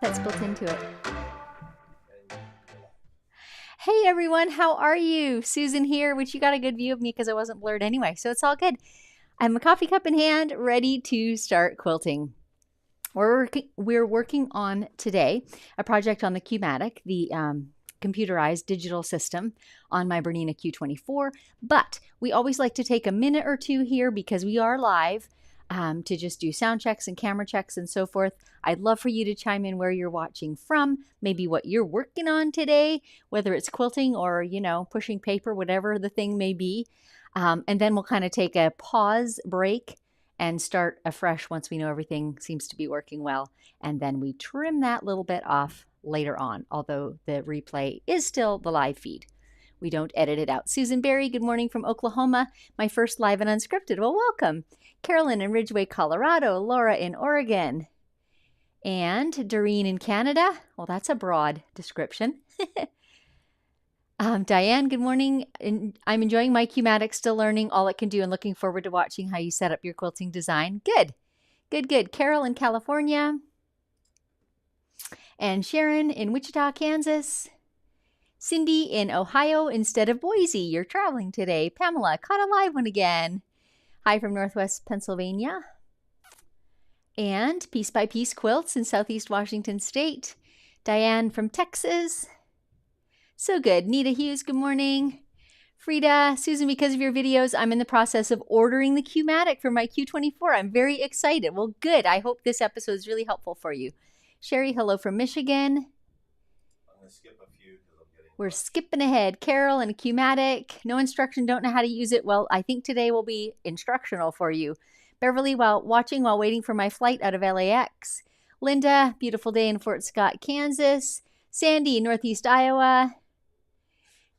that's built into it. Hey everyone, how are you? Susan here, which you got a good view of me because I wasn't blurred anyway, so it's all good. I'm a coffee cup in hand, ready to start quilting. We're working on today a project on the Q-Matic, the computerized digital system on my BERNINA Q24, but we always like to take a minute or two here because we are live to just do sound checks and camera checks and so forth. I'd love for you to chime in where you're watching from, maybe what you're working on today, whether it's quilting or, you know, pushing paper, whatever the thing may be. And then we'll kind of take a pause break and start afresh once we know everything seems to be working well. And then we trim that little bit off later on, although the replay is still the live feed. We don't edit it out. Susan Berry, good morning from Oklahoma. My first live and unscripted. Well, welcome. Carolyn in Ridgeway, Colorado. Laura in Oregon. And Doreen in Canada. Well, that's a broad description. Diane, good morning. I'm enjoying my Q-Matic, still learning all it can do and looking forward to watching how you set up your quilting design. Good, good, good. Carol in California. And Sharon in Wichita, Kansas. Cindy in Ohio instead of Boise. You're traveling today. Pamela, caught a live one again. Hi from Northwest Pennsylvania. And Piece by Piece Quilts in Southeast Washington State. Diane from Texas. So good. Nita Hughes, good morning. Frida, Susan, because of your videos, I'm in the process of ordering the Q-Matic for my Q24. I'm very excited. Well, good. I hope this episode is really helpful for you. Sherry, hello from Michigan. I'm going to skip a few because I'm getting... We're skipping ahead. Carol and a Q-Matic. No instruction, don't know how to use it. Well, I think today will be instructional for you. Beverly, while waiting for my flight out of LAX. Linda, beautiful day in Fort Scott, Kansas. Sandy, Northeast Iowa.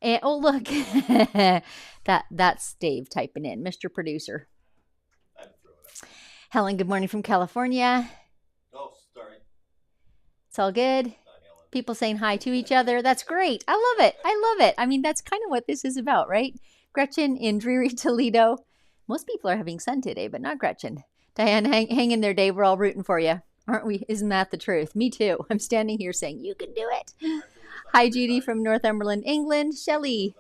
And oh, look, that's Dave typing in, Mr. Producer. Helen, good morning from California. Oh, sorry. It's all good. People saying hi to each other. That's great. I love it. I love it. I mean, that's kind of what this is about, right? Gretchen in dreary Toledo. Most people are having sun today, but not Gretchen. Diane, hang in there, Dave. We're all rooting for you. Aren't we? Isn't that the truth? Me too. I'm standing here saying, you can do it. Hi, Judy from Northumberland, England. Shelley.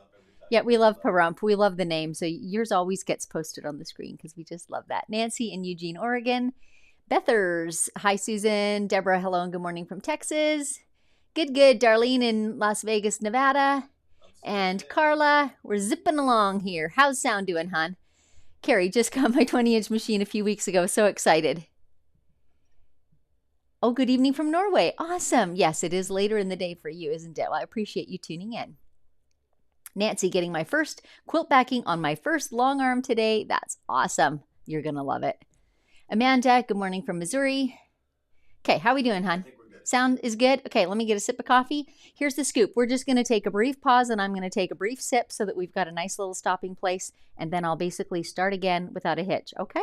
Yeah, we love Pahrump. We love the name. So yours always gets posted on the screen because we just love that. Nancy in Eugene, Oregon. Bethers. Hi, Susan. Deborah, hello and good morning from Texas. Good, good. Darlene in Las Vegas, Nevada. And Carla, we're zipping along here. How's sound doing, hon? Carrie, just got my 20-inch machine a few weeks ago. So excited. Oh, good evening from Norway. Awesome. Yes, it is later in the day for you, isn't it? Well, I appreciate you tuning in. Nancy, getting my first quilt backing on my first long arm today. That's awesome. You're going to love it. Amanda, good morning from Missouri. Okay, how are we doing, hon? Sound is good? Okay, let me get a sip of coffee. Here's the scoop. We're just going to take a brief pause and I'm going to take a brief sip so that we've got a nice little stopping place. And then I'll basically start again without a hitch, okay?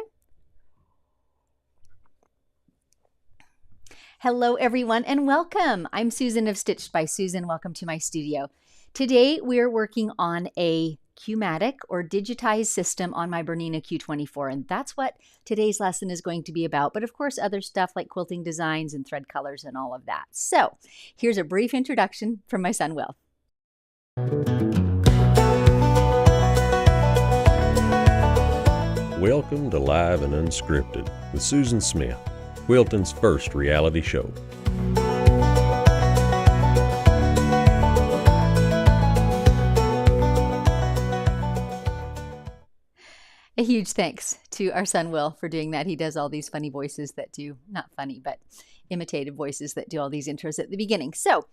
Hello, everyone, and welcome. I'm Susan of Stitched by Susan. Welcome to my studio. Today, we're working on a Q-Matic or digitized system on my BERNINA Q24, and that's what today's lesson is going to be about. But of course, other stuff like quilting designs and thread colors and all of that. So here's a brief introduction from my son, Will. Welcome to Live and Unscripted with Susan Smith, Quilting's first reality show. A huge thanks to our son Will for doing that. He does all these funny voices that do, not funny, but imitative voices that do all these intros at the beginning. So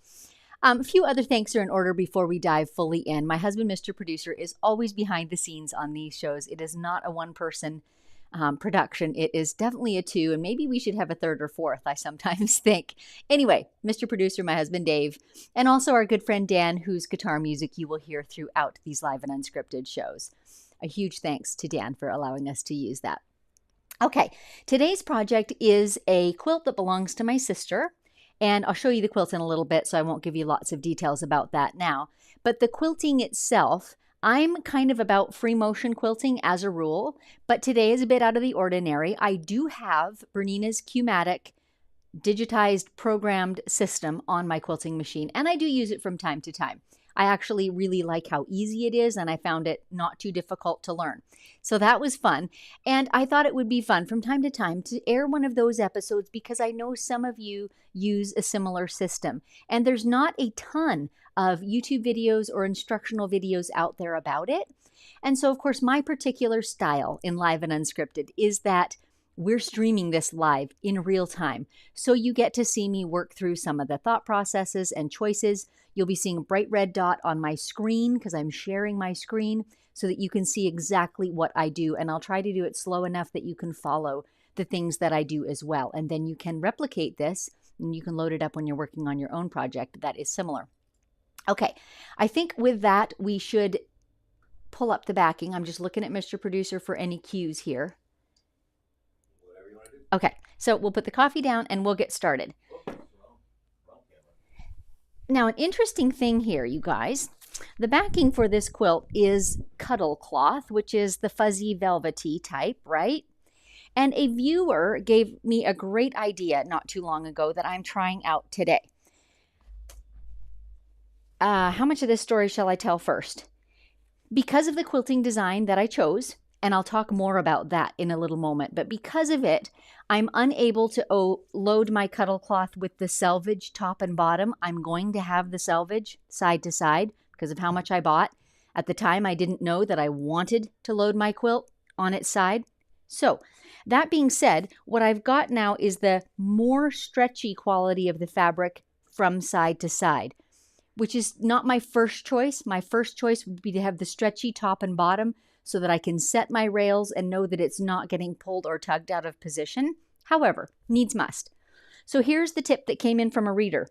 a few other thanks are in order before we dive fully in. My husband, Mr. Producer, is always behind the scenes on these shows. It is not a one-person production. It is definitely a two, and maybe we should have a third or fourth, I sometimes think. Anyway, Mr. Producer, my husband Dave, and also our good friend Dan, whose guitar music you will hear throughout these live and unscripted shows. A huge thanks to Dan for allowing us to use that. Okay, today's project is a quilt that belongs to my sister, and I'll show you the quilt in a little bit, so I won't give you lots of details about that now. But the quilting itself, I'm kind of about free motion quilting as a rule, but today is a bit out of the ordinary. I do have BERNINA's Q-Matic digitized, programmed system on my quilting machine, and I do use it from time to time. I actually really like how easy it is, and I found it not too difficult to learn. So that was fun, and I thought it would be fun from time to time to air one of those episodes because I know some of you use a similar system, and there's not a ton of YouTube videos or instructional videos out there about it. And so, of course, my particular style in Live and Unscripted is that we're streaming this live in real time. So you get to see me work through some of the thought processes and choices. You'll be seeing a bright red dot on my screen because I'm sharing my screen so that you can see exactly what I do. And I'll try to do it slow enough that you can follow the things that I do as well. And then you can replicate this and you can load it up when you're working on your own project that is similar. Okay, I think with that, we should pull up the backing. I'm just looking at Mr. Producer for any cues here. Whatever you want to do. Okay, so we'll put the coffee down and we'll get started. Wrong camera. Now, an interesting thing here, you guys, the backing for this quilt is Cuddle cloth, which is the fuzzy velvety type, right? And a viewer gave me a great idea not too long ago that I'm trying out today. How much of this story shall I tell first? Because of the quilting design that I chose, and I'll talk more about that in a little moment, but because of it, I'm unable to load my Cuddle cloth with the selvage top and bottom. I'm going to have the selvage side to side because of how much I bought. At the time, I didn't know that I wanted to load my quilt on its side. So that being said, what I've got now is the more stretchy quality of the fabric from side to side, which is not my first choice. My first choice would be to have the stretchy top and bottom so that I can set my rails and know that it's not getting pulled or tugged out of position. However, needs must. So here's the tip that came in from a reader.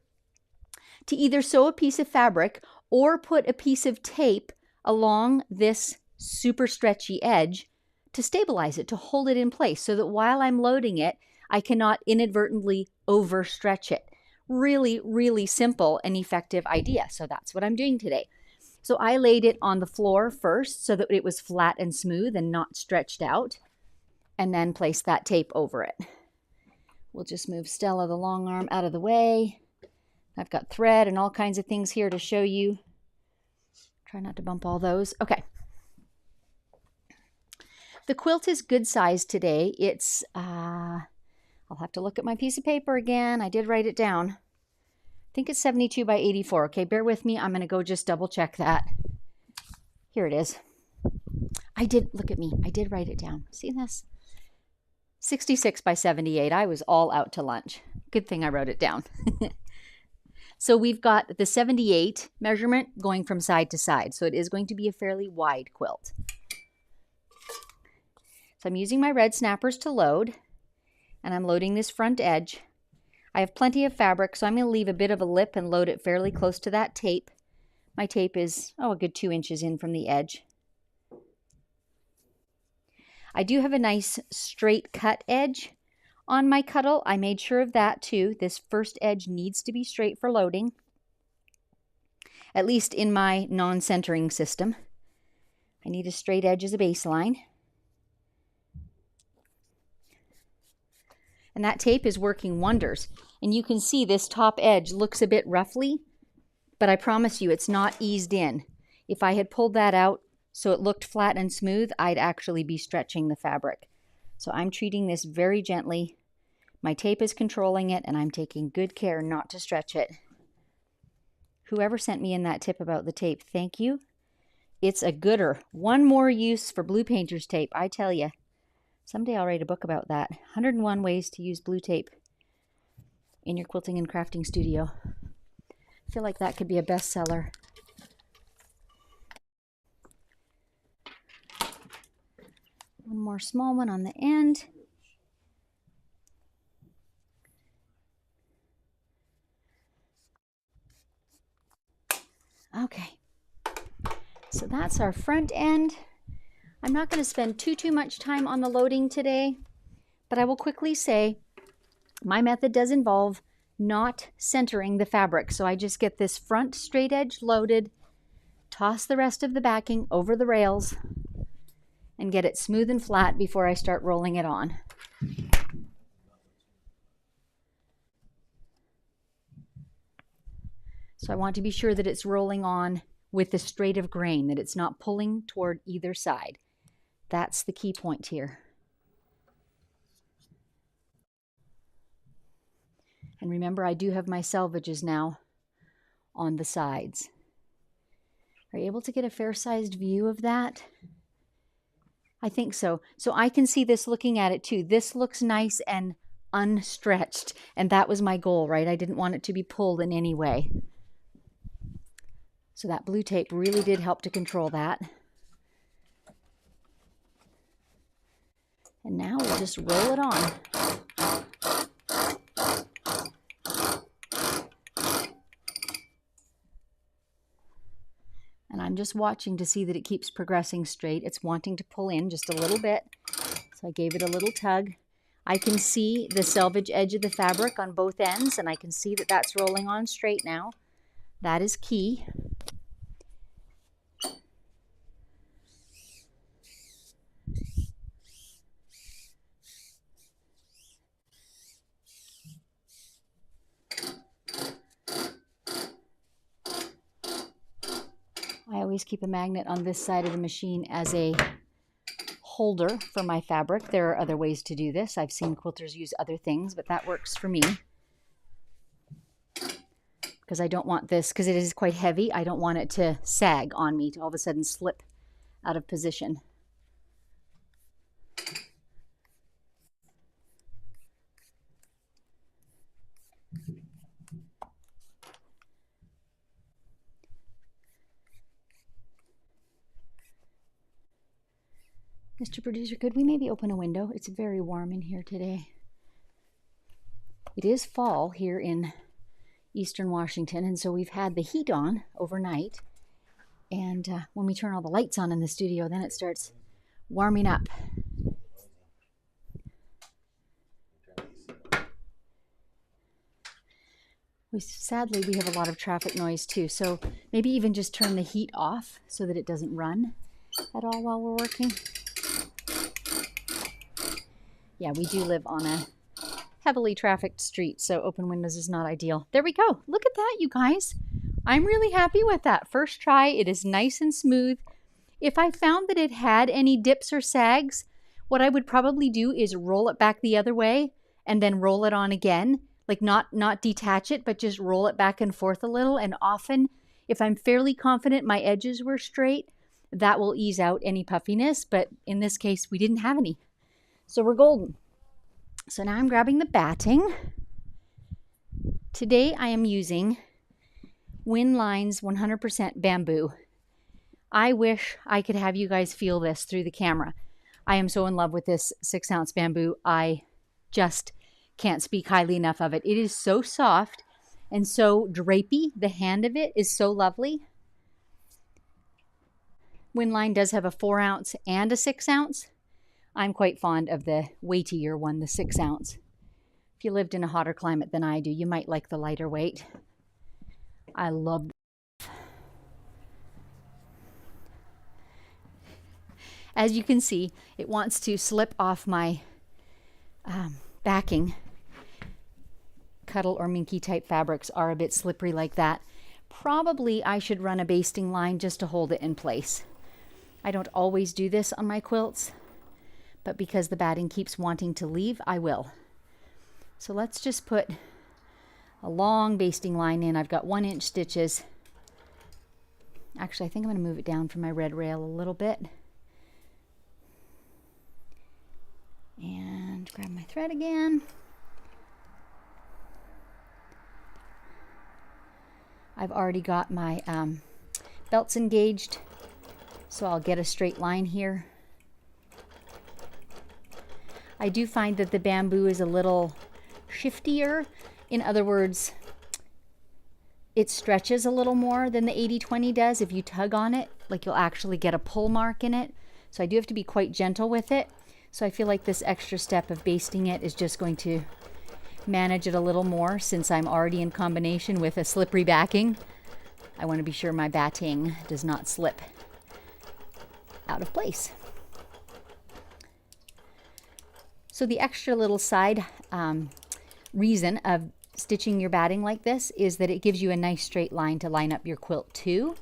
To either sew a piece of fabric or put a piece of tape along this super stretchy edge to stabilize it, to hold it in place so that while I'm loading it, I cannot inadvertently overstretch it. Really, really simple and effective idea. So that's what I'm doing today. So I laid it on the floor first so that it was flat and smooth and not stretched out, and then placed that tape over it. We'll just move Stella the long arm out of the way. I've got thread and all kinds of things here to show you. Try not to bump all those. Okay. The quilt is good size today. It's, I'll have to look at my piece of paper again. I did write it down. I think it's 72 by 84. Okay, bear with me. I'm going to go just double check that. Here it is. Look at me. I did write it down. See this? 66 by 78. I was all out to lunch. Good thing I wrote it down. So we've got the 78 measurement going from side to side. So it is going to be a fairly wide quilt. So I'm using my red snappers to load, and I'm loading this front edge. I have plenty of fabric, so I'm going to leave a bit of a lip and load it fairly close to that tape. My tape is, a good 2 inches in from the edge. I do have a nice straight cut edge on my Cuddle. I made sure of that too. This first edge needs to be straight for loading, at least in my non-centering system. I need a straight edge as a baseline. And that tape is working wonders. And you can see this top edge looks a bit roughly, but I promise you it's not eased in. If I had pulled that out so it looked flat and smooth, I'd actually be stretching the fabric. So I'm treating this very gently. My tape is controlling it, and I'm taking good care not to stretch it. Whoever sent me in that tip about the tape, thank you. It's a gooder. One more use for blue painter's tape, I tell you. Someday I'll write a book about that. 101 ways to use blue tape in your quilting and crafting studio. I feel like that could be a bestseller. One more small one on the end. Okay, so that's our front end. I'm not going to spend too much time on the loading today, but I will quickly say my method does involve not centering the fabric. So I just get this front straight edge loaded, toss the rest of the backing over the rails, and get it smooth and flat before I start rolling it on. So I want to be sure that it's rolling on with the straight of grain, that it's not pulling toward either side. That's the key point here. And remember, I do have my selvages now on the sides. Are you able to get a fair-sized view of that? I think so. So I can see this looking at it too. This looks nice and unstretched, and that was my goal, right? I didn't want it to be pulled in any way. So that blue tape really did help to control that. And now we'll just roll it on. And I'm just watching to see that it keeps progressing straight. It's wanting to pull in just a little bit. So I gave it a little tug. I can see the selvage edge of the fabric on both ends, and I can see that that's rolling on straight now. That is key. I always keep a magnet on this side of the machine as a holder for my fabric. There are other ways to do this. I've seen quilters use other things, but that works for me. Because I don't want this, because it is quite heavy, I don't want it to sag on me, to all of a sudden slip out of position. Mr. Producer, could we maybe open a window? It's very warm in here today. It is fall here in Eastern Washington, and so we've had the heat on overnight. And when we turn all the lights on in the studio, then it starts warming up. Sadly, we have a lot of traffic noise too, so maybe even just turn the heat off so that it doesn't run at all while we're working. Yeah, we do live on a heavily trafficked street, so open windows is not ideal. There we go. Look at that, you guys. I'm really happy with that. First try, it is nice and smooth. If I found that it had any dips or sags, what I would probably do is roll it back the other way and then roll it on again. Like not detach it, but just roll it back and forth a little. And often, if I'm fairly confident my edges were straight, that will ease out any puffiness. But in this case, we didn't have any. So we're golden. So now I'm grabbing the batting. Today I am using Winline's 100% bamboo. I wish I could have you guys feel this through the camera. I am so in love with this 6-ounce bamboo. I just can't speak highly enough of it. It is so soft and so drapey. The hand of it is so lovely. Winline does have a 4-ounce and a 6-ounce. I'm quite fond of the weightier one, the 6-ounce. If you lived in a hotter climate than I do, you might like the lighter weight. I love it. As you can see, it wants to slip off my backing. Cuddle or minky type fabrics are a bit slippery like that. Probably I should run a basting line just to hold it in place. I don't always do this on my quilts, but because the batting keeps wanting to leave, I will. So let's just put a long basting line in. I've got 1-inch stitches. Actually, I think I'm going to move it down from my red rail a little bit. And grab my thread again. I've already got my belts engaged, so I'll get a straight line here. I do find that the bamboo is a little shiftier. In other words, it stretches a little more than the 80/20 does. If you tug on it, like you'll actually get a pull mark in it. So I do have to be quite gentle with it. So I feel like this extra step of basting it is just going to manage it a little more, since I'm already in combination with a slippery backing. I want to be sure my batting does not slip out of place. So the extra little side reason of stitching your batting like this is that it gives you a nice straight line to line up your quilt to.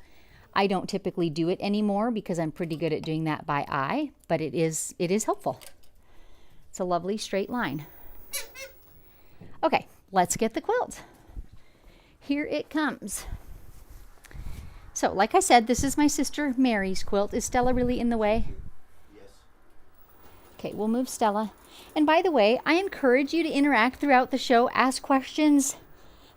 I don't typically do it anymore because I'm pretty good at doing that by eye, but it is helpful. It's a lovely straight line. Okay, let's get the quilt. Here it comes. So, like I said, this is my sister Mary's quilt. Is Stella really in the way? Yes. Okay, we'll move Stella. And by the way, I encourage you to interact throughout the show, ask questions,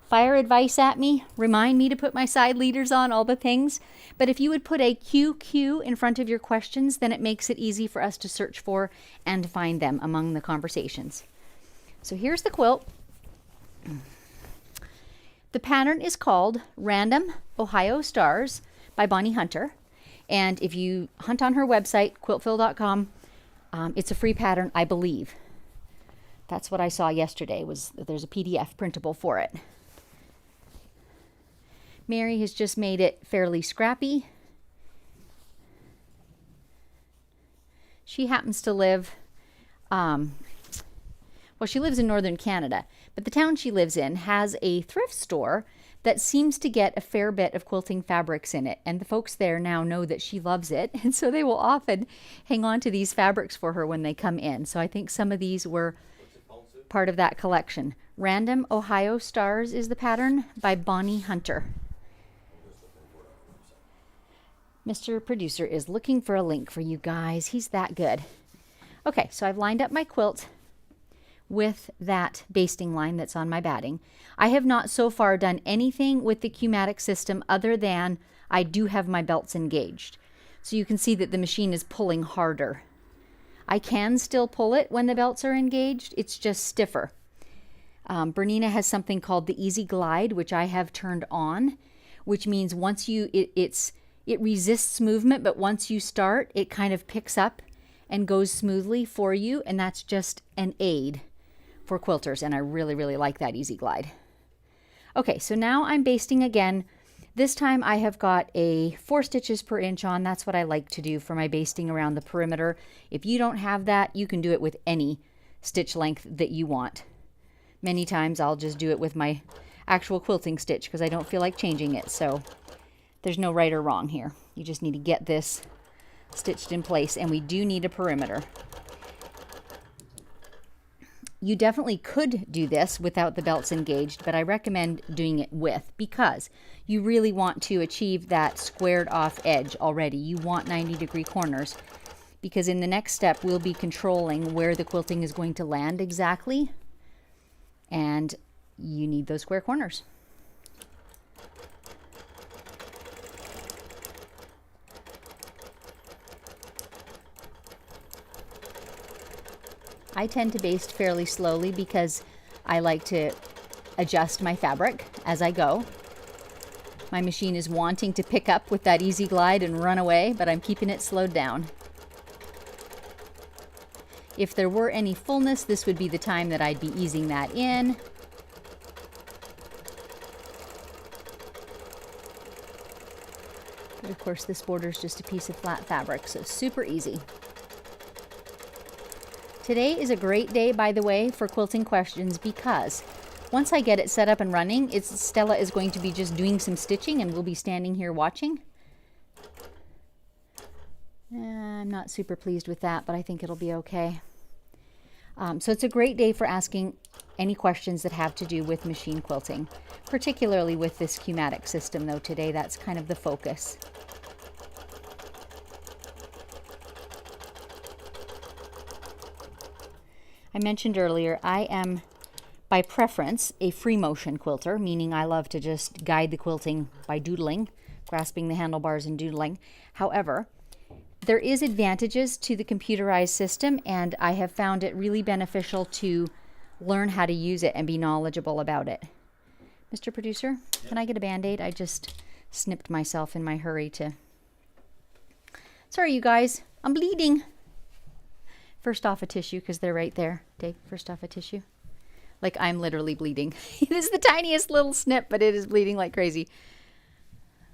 fire advice at me, remind me to put my side leaders on, all the things. But if you would put a QQ in front of your questions, then it makes it easy for us to search for and find them among the conversations. So here's the quilt. The pattern is called Random Ohio Stars by Bonnie Hunter. And if you hunt on her website, quiltfil.com, it's a free pattern, I believe. That's what I saw yesterday, was that there's a PDF printable for it. Mary has just made it fairly scrappy. She happens to live, well, she lives in northern Canada, but the town she lives in has a thrift store that seems to get a fair bit of quilting fabrics in it. And the folks there now know that she loves it. And so they will often hang on to these fabrics for her when they come in. So I think some of these were part of that collection. Random Ohio Stars is the pattern by Bonnie Hunter. Mr. Producer is looking for a link for you guys. He's that good. Okay, so I've lined up my quilt with that basting line that's on my batting. I have not so far done anything with the Q-Matic system other than I do have my belts engaged. So you can see that the machine is pulling harder. I can still pull it when the belts are engaged. It's just stiffer. BERNINA has something called the Easy Glide, which I have turned on, which means once you, it resists movement, but once you start, it kind of picks up and goes smoothly for you, and that's just an aid for quilters, and I really, really like that Easy Glide. Okay, so now I'm basting again. This time I have got a 4 stitches per inch on. That's what I like to do for my basting around the perimeter. If you don't have that, you can do it with any stitch length that you want. Many times I'll just do it with my actual quilting stitch because I don't feel like changing it. So there's no right or wrong here. You just need to get this stitched in place, and we do need a perimeter. You definitely could do this without the belts engaged, but I recommend doing it with, because you really want to achieve that squared off edge already. You want 90-degree corners, because in the next step we'll be controlling where the quilting is going to land exactly, and you need those square corners. I tend to baste fairly slowly because I like to adjust my fabric as I go. My machine is wanting to pick up with that Easy Glide and run away, but I'm keeping it slowed down. If there were any fullness, this would be the time that I'd be easing that in. But of course, this border is just a piece of flat fabric, so super easy. Today is a great day, by the way, for quilting questions, because once I get it set up and running, Stella is going to be just doing some stitching and we'll be standing here watching. I'm not super pleased with that, but I think it'll be okay. So it's a great day for asking any questions that have to do with machine quilting, particularly with this Q-Matic system, though today that's kind of the focus. I mentioned earlier, I am by preference a free motion quilter, meaning I love to just guide the quilting by doodling, grasping the handlebars and doodling. However, there is advantages to the computerized system, and I have found it really beneficial to learn how to use it and be knowledgeable about it. Mr. Producer, can I get a Band-Aid? I just snipped myself in my hurry to... Sorry, you guys, I'm bleeding. First off a tissue, because they're right there. Dave, first off a tissue. Like I'm literally bleeding. It is the tiniest little snip, but it is bleeding like crazy.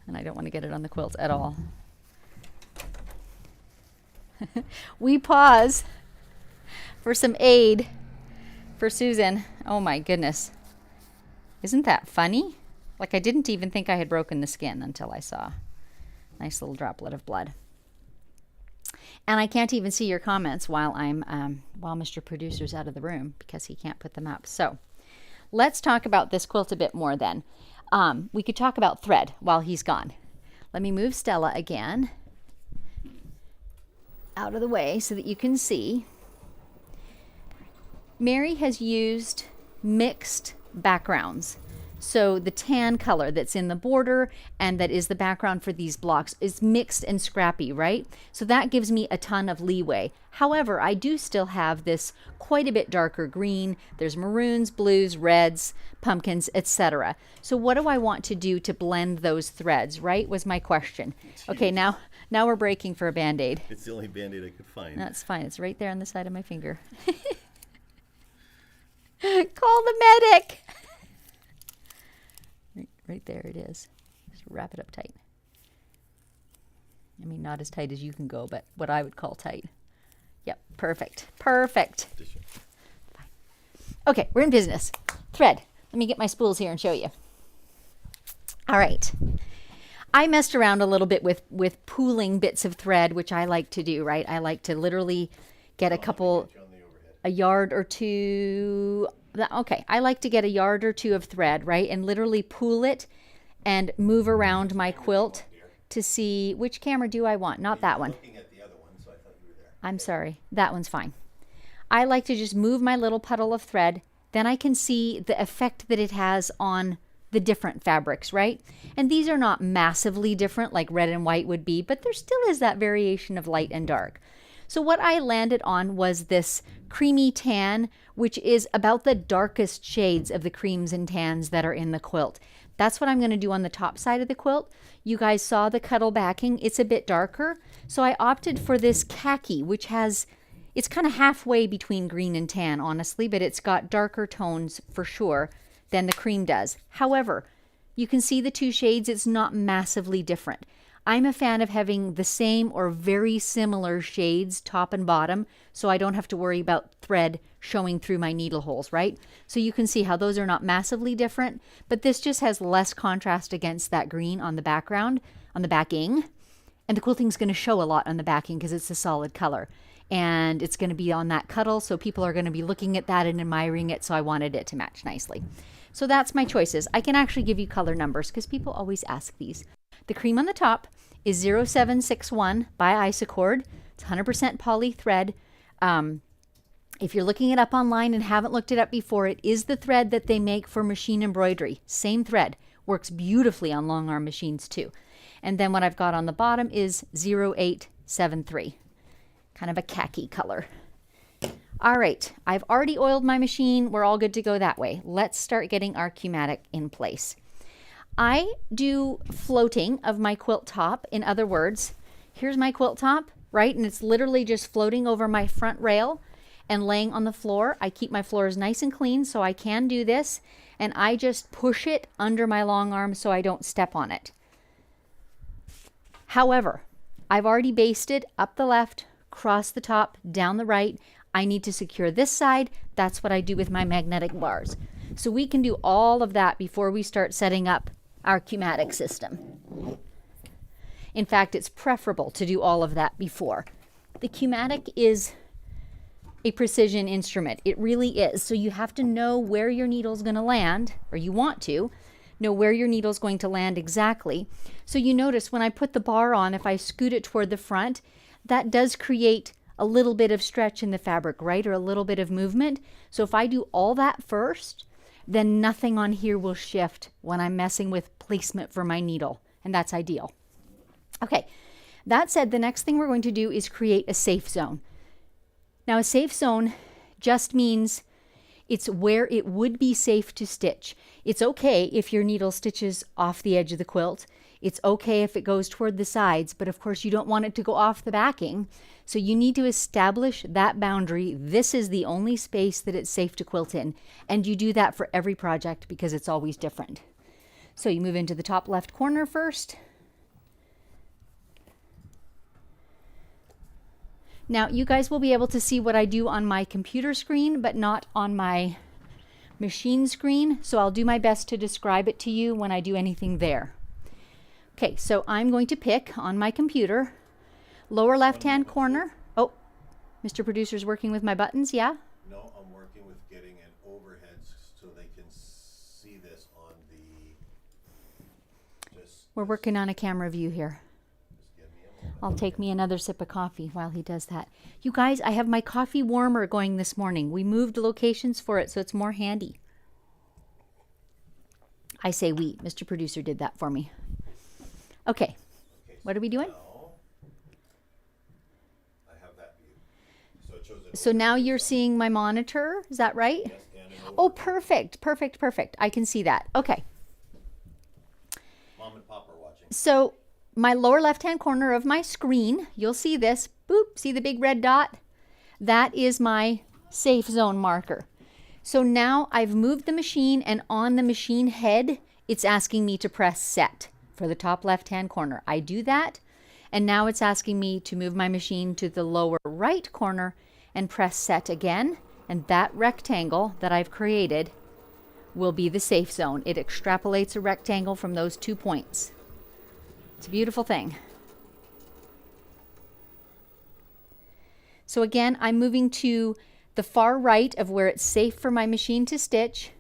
And I don't want to get it on the quilt at all. We pause for some aid for Susan. Oh my goodness. Isn't that funny? Like, I didn't even think I had broken the skin until I saw a nice little droplet of blood. And I can't even see your comments while while Mr. Producer's out of the room because he can't put them up. So let's talk about this quilt a bit more then. We could talk about thread while he's gone. Let me move Stella again out of the way so that you can see. Mary has used mixed backgrounds. So the tan color that's in the border and that is the background for these blocks is mixed and scrappy, right? So that gives me a ton of leeway. However, I do still have this quite a bit darker green. There's maroons, blues, reds, pumpkins, etc. So what do I want to do to blend those threads, right? Was my question. Okay, now we're breaking for a Band-Aid. It's the only Band-Aid I could find. That's fine. It's right there on the side of my finger. Call the medic. Right there it is. Just wrap it up tight. I mean, not as tight as you can go, but what I would call tight. Yep, perfect. Perfect. Fine. Okay, we're in business. Thread. Let me get my spools here and show you. All right. I messed around a little bit with pooling bits of thread, which I like to do, right? I like to literally get a yard or two. Okay, I like to get a yard or two of thread, right? And literally pool it and move around my quilt to see which camera do I want. Not that one. Looking at the other one, so I thought you were there. I'm sorry. That one's fine. I like to just move my little puddle of thread. Then I can see the effect that it has on the different fabrics, right? And these are not massively different like red and white would be, but there still is that variation of light and dark. So what I landed on was this creamy tan, which is about the darkest shades of the creams and tans that are in the quilt. That's what I'm going to do on the top side of the quilt. You guys saw the Cuddle backing. It's a bit darker. So I opted for this khaki, which it's kind of halfway between green and tan, honestly, but it's got darker tones for sure than the cream does. However, you can see the two shades. It's not massively different. I'm a fan of having the same or very similar shades top and bottom so I don't have to worry about thread showing through my needle holes, right? So you can see how those are not massively different, but this just has less contrast against that green on the background, on the backing. And the quilting's going to show a lot on the backing because it's a solid color. And it's going to be on that Cuddle, so people are going to be looking at that and admiring it, so I wanted it to match nicely. So that's my choices. I can actually give you color numbers because people always ask these. The cream on the top is 0761 by Isacord. It's 100% poly thread. If you're looking it up online and haven't looked it up before, it is the thread that they make for machine embroidery. Same thread. Works beautifully on long arm machines too. And then what I've got on the bottom is 0873. Kind of a khaki color. All right, I've already oiled my machine. We're all good to go that way. Let's start getting our Q-Matic in place. I do floating of my quilt top. In other words, here's my quilt top, right? And it's literally just floating over my front rail and laying on the floor. I keep my floors nice and clean so I can do this. And I just push it under my long arm so I don't step on it. However, I've already basted up the left, across the top, down the right. I need to secure this side. That's what I do with my magnetic bars. So we can do all of that before we start setting up our Q-Matic system. In fact, it's preferable to do all of that before. The Q-Matic is a precision instrument. It really is. So you have to know where your needle's going to land, or you want to know where your needle's going to land exactly. So you notice when I put the bar on, if I scoot it toward the front, that does create a little bit of stretch in the fabric, right? Or a little bit of movement. So if I do all that first, then nothing on here will shift when I'm messing with placement for my needle, and that's ideal. Okay, that said, the next thing we're going to do is create a safe zone. Now, a safe zone just means it's where it would be safe to stitch. It's okay if your needle stitches off the edge of the quilt. It's okay if it goes toward the sides, but of course you don't want it to go off the backing. So you need to establish that boundary. This is the only space that it's safe to quilt in. And you do that for every project because it's always different. So you move into the top left corner first. Now you guys will be able to see what I do on my computer screen, but not on my machine screen, so I'll do my best to describe it to you when I do anything there. Okay, so I'm going to pick on my computer, lower left-hand corner. Oh, Mr. Producer's working with my buttons, yeah? No, I'm working with getting an overhead so they can see this on the... We're working on a camera view here. Just give me a moment. I'll take me another sip of coffee while he does that. You guys, I have my coffee warmer going this morning. We moved locations for it, so it's more handy. I say we. Mr. Producer did that for me. Okay, what are we doing? Now, I have that view. So it shows it So now you're seeing my monitor, is that right? Yes, and an Oh, over. perfect, perfect, perfect. I can see that. Okay, Mom and Pop are watching. so my lower left-hand corner of my screen, you'll see this. Boop, see the big red dot? That is my safe zone marker. So now I've moved the machine, and on the machine head, it's asking me to press set for the top left-hand corner. I do that, and now it's asking me to move my machine to the lower right corner and press set again, and that rectangle that I've created will be the safe zone. It extrapolates a rectangle from those 2 points. It's a beautiful thing. So again, I'm moving to the far right of where it's safe for my machine to stitch.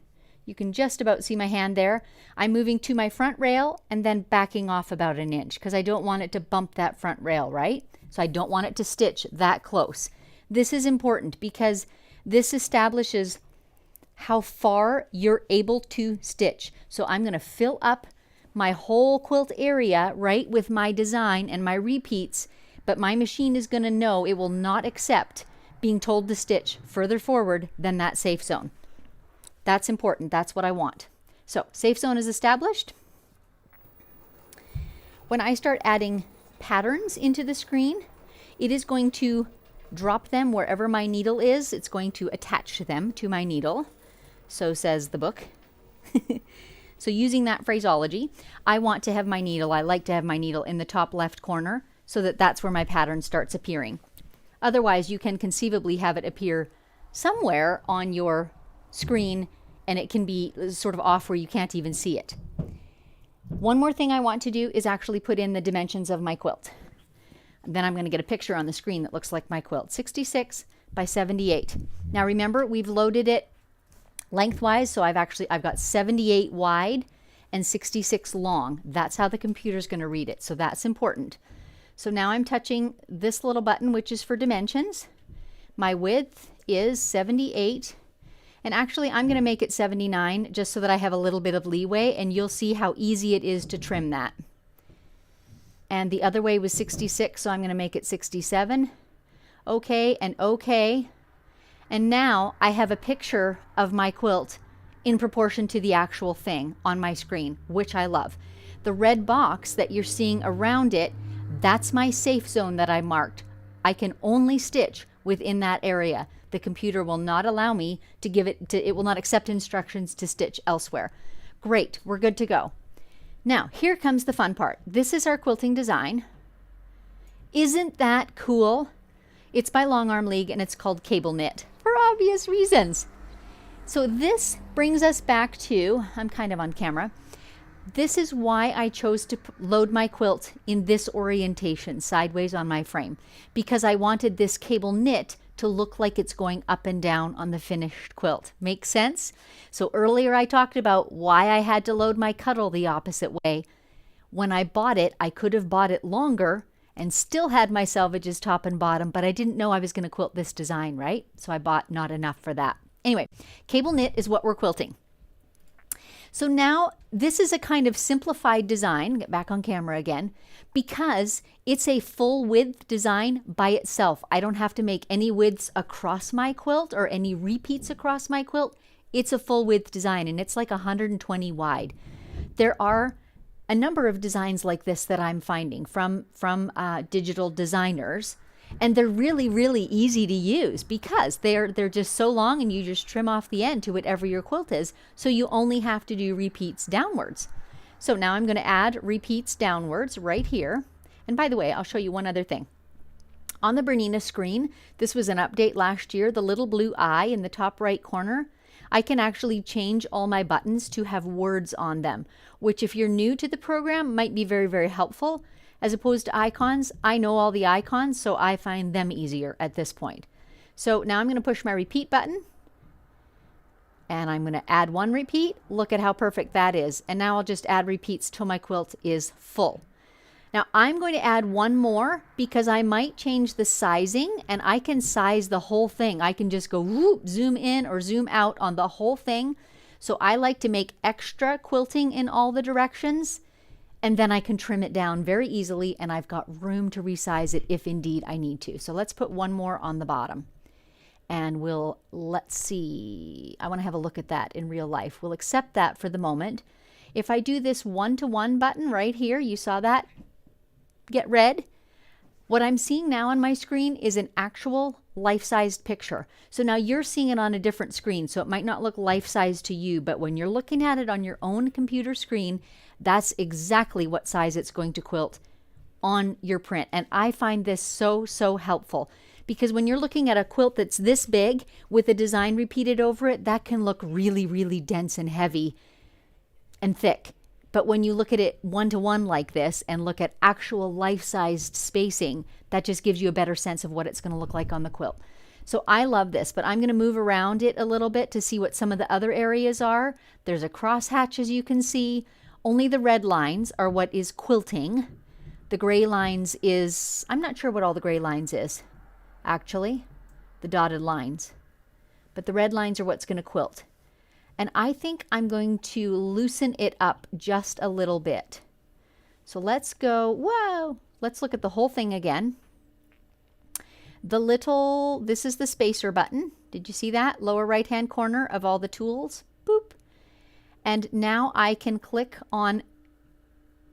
You can just about see my hand there. I'm moving to my front rail and then backing off about 1 inch because I don't want it to bump that front rail, right? So I don't want it to stitch that close. This is important because this establishes how far you're able to stitch. So I'm going to fill up my whole quilt area, right, with my design and my repeats, but my machine is going to know it will not accept being told to stitch further forward than that safe zone. That's important. That's what I want. So safe zone is established. When I start adding patterns into the screen, it is going to drop them wherever my needle is. It's going to attach them to my needle. So says the book. So using that phraseology, I want to have my needle, I like to have my needle in the top left corner so that that's where my pattern starts appearing. Otherwise, you can conceivably have it appear somewhere on your screen and it can be sort of off where you can't even see it. One more thing I want to do is actually put in the dimensions of my quilt. Then I'm going to get a picture on the screen that looks like my quilt. 66 by 78. Now remember, we've loaded it lengthwise, so I've got 78 wide and 66 long. That's how the computer's going to read it, so that's important. So now I'm touching this little button, which is for dimensions. My width is 78, and actually I'm going to make it 79 just so that I have a little bit of leeway, and you'll see how easy it is to trim that. And the other way was 66, so I'm going to make it 67. Okay, and okay. And now I have a picture of my quilt in proportion to the actual thing on my screen, which I love. The red box that you're seeing around it, that's my safe zone that I marked. I can only stitch within that area. The computer will not allow me to it will not accept instructions to stitch elsewhere. Great, we're good to go. Now, here comes the fun part. This is our quilting design. Isn't that cool? It's by Longarm League and it's called Cable Knit for obvious reasons. So this brings us back to, I'm kind of on camera. This is why I chose to load my quilt in this orientation, sideways on my frame, because I wanted this cable knit to look like it's going up and down on the finished quilt. Make sense? So earlier I talked about why I had to load my Cuddle the opposite way. When I bought it, I could have bought it longer and still had my selvages top and bottom, but I didn't know I was going to quilt this design, right? So I bought not enough for that. Anyway, cable knit is what we're quilting. So now this is a kind of simplified design, get back on camera again, because it's a full width design by itself. I don't have to make any widths across my quilt or any repeats across my quilt. It's a full width design and it's like 120 wide. There are a number of designs like this that I'm finding from digital designers, and they're really, really easy to use because they're just so long and you just trim off the end to whatever your quilt is, so you only have to do repeats downwards. So now I'm going to add repeats downwards right here. And by the way, I'll show you one other thing. On the BERNINA screen, this was an update last year, the little blue eye in the top right corner, I can actually change all my buttons to have words on them, which if you're new to the program might be very, very helpful. As opposed to icons, I know all the icons, so I find them easier at this point. So now I'm going to push my repeat button, and I'm going to add one repeat. Look at how perfect that is. And now I'll just add repeats till my quilt is full. Now I'm going to add one more because I might change the sizing, and I can size the whole thing. I can just go whoop, zoom in or zoom out on the whole thing. So I like to make extra quilting in all the directions, and then I can trim it down very easily, and I've got room to resize it if indeed I need to. So let's put one more on the bottom. And let's see, I want to have a look at that in real life. We'll accept that for the moment. If I do this one-to-one button right here, you saw that get red. What I'm seeing now on my screen is an actual life-sized picture. So now you're seeing it on a different screen, so it might not look life-size to you, but when you're looking at it on your own computer screen, that's exactly what size it's going to quilt on your print. And I find this so, so helpful. Because when you're looking at a quilt that's this big with a design repeated over it, that can look really, really dense and heavy and thick. But when you look at it one-to-one like this and look at actual life-sized spacing, that just gives you a better sense of what it's going to look like on the quilt. So I love this, but I'm going to move around it a little bit to see what some of the other areas are. There's a crosshatch, as you can see. Only the red lines are what is quilting. The gray lines is, I'm not sure what all the gray lines is. Actually, the dotted lines, but the red lines are what's going to quilt. And I think I'm going to loosen it up just a little bit. So let's go, whoa, let's look at the whole thing again. This is the spacer button. Did you see that? Lower right hand corner of all the tools. Boop. And now I can click on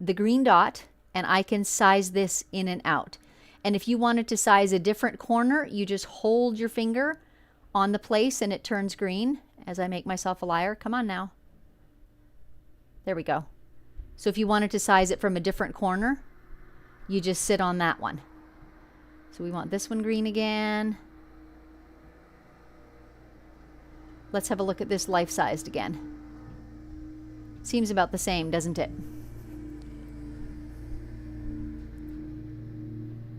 the green dot and I can size this in and out. And if you wanted to size a different corner, you just hold your finger on the place and it turns green as I make myself a liar. Come on now. There we go. So if you wanted to size it from a different corner, you just sit on that one. So we want this one green again. Let's have a look at this life-sized again. Seems about the same, doesn't it?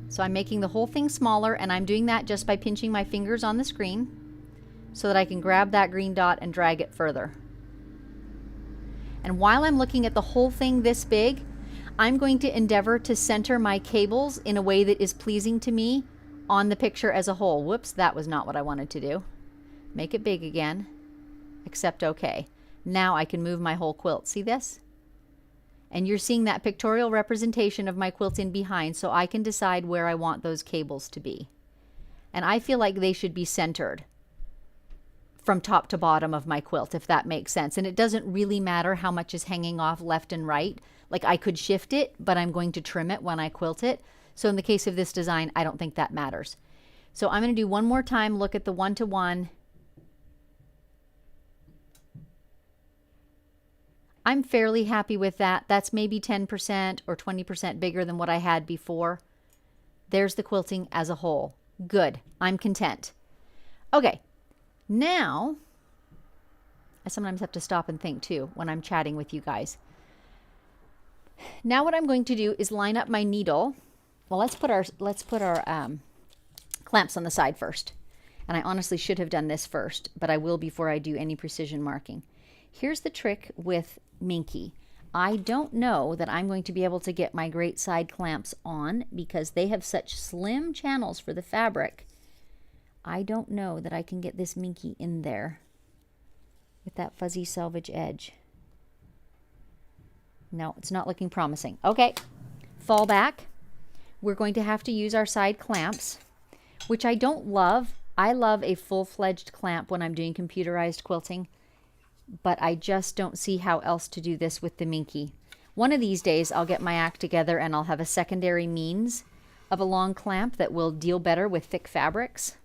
So I'm making the whole thing smaller, and I'm doing that just by pinching my fingers on the screen so that I can grab that green dot and drag it further. And while I'm looking at the whole thing this big, I'm going to endeavor to center my cables in a way that is pleasing to me on the picture as a whole. Whoops, that was not what I wanted to do. Make it big again, accept OK. Now I can move my whole quilt. See this? And you're seeing that pictorial representation of my quilt in behind, so I can decide where I want those cables to be. And I feel like they should be centered from top to bottom of my quilt, if that makes sense. And it doesn't really matter how much is hanging off left and right. Like I could shift it, but I'm going to trim it when I quilt it. So in the case of this design, I don't think that matters. So I'm going to do one more time, look at the one-to-one. I'm fairly happy with that. That's maybe 10% or 20% bigger than what I had before. There's the quilting as a whole. Good. I'm content. Okay. Now, I sometimes have to stop and think too when I'm chatting with you guys. Now what I'm going to do is line up my needle. Well, let's put our clamps on the side first. And I honestly should have done this first, but I will before I do any precision marking. Here's the trick with Minky. I don't know that I'm going to be able to get my great side clamps on because they have such slim channels for the fabric. I don't know that I can get this Minky in there with that fuzzy selvage edge. No, it's not looking promising. Okay, fall back. We're going to have to use our side clamps, which I don't love. I love a full-fledged clamp when I'm doing computerized quilting, but I just don't see how else to do this with the Minky. One of these days I'll get my act together and I'll have a secondary means of a long clamp that will deal better with thick fabrics.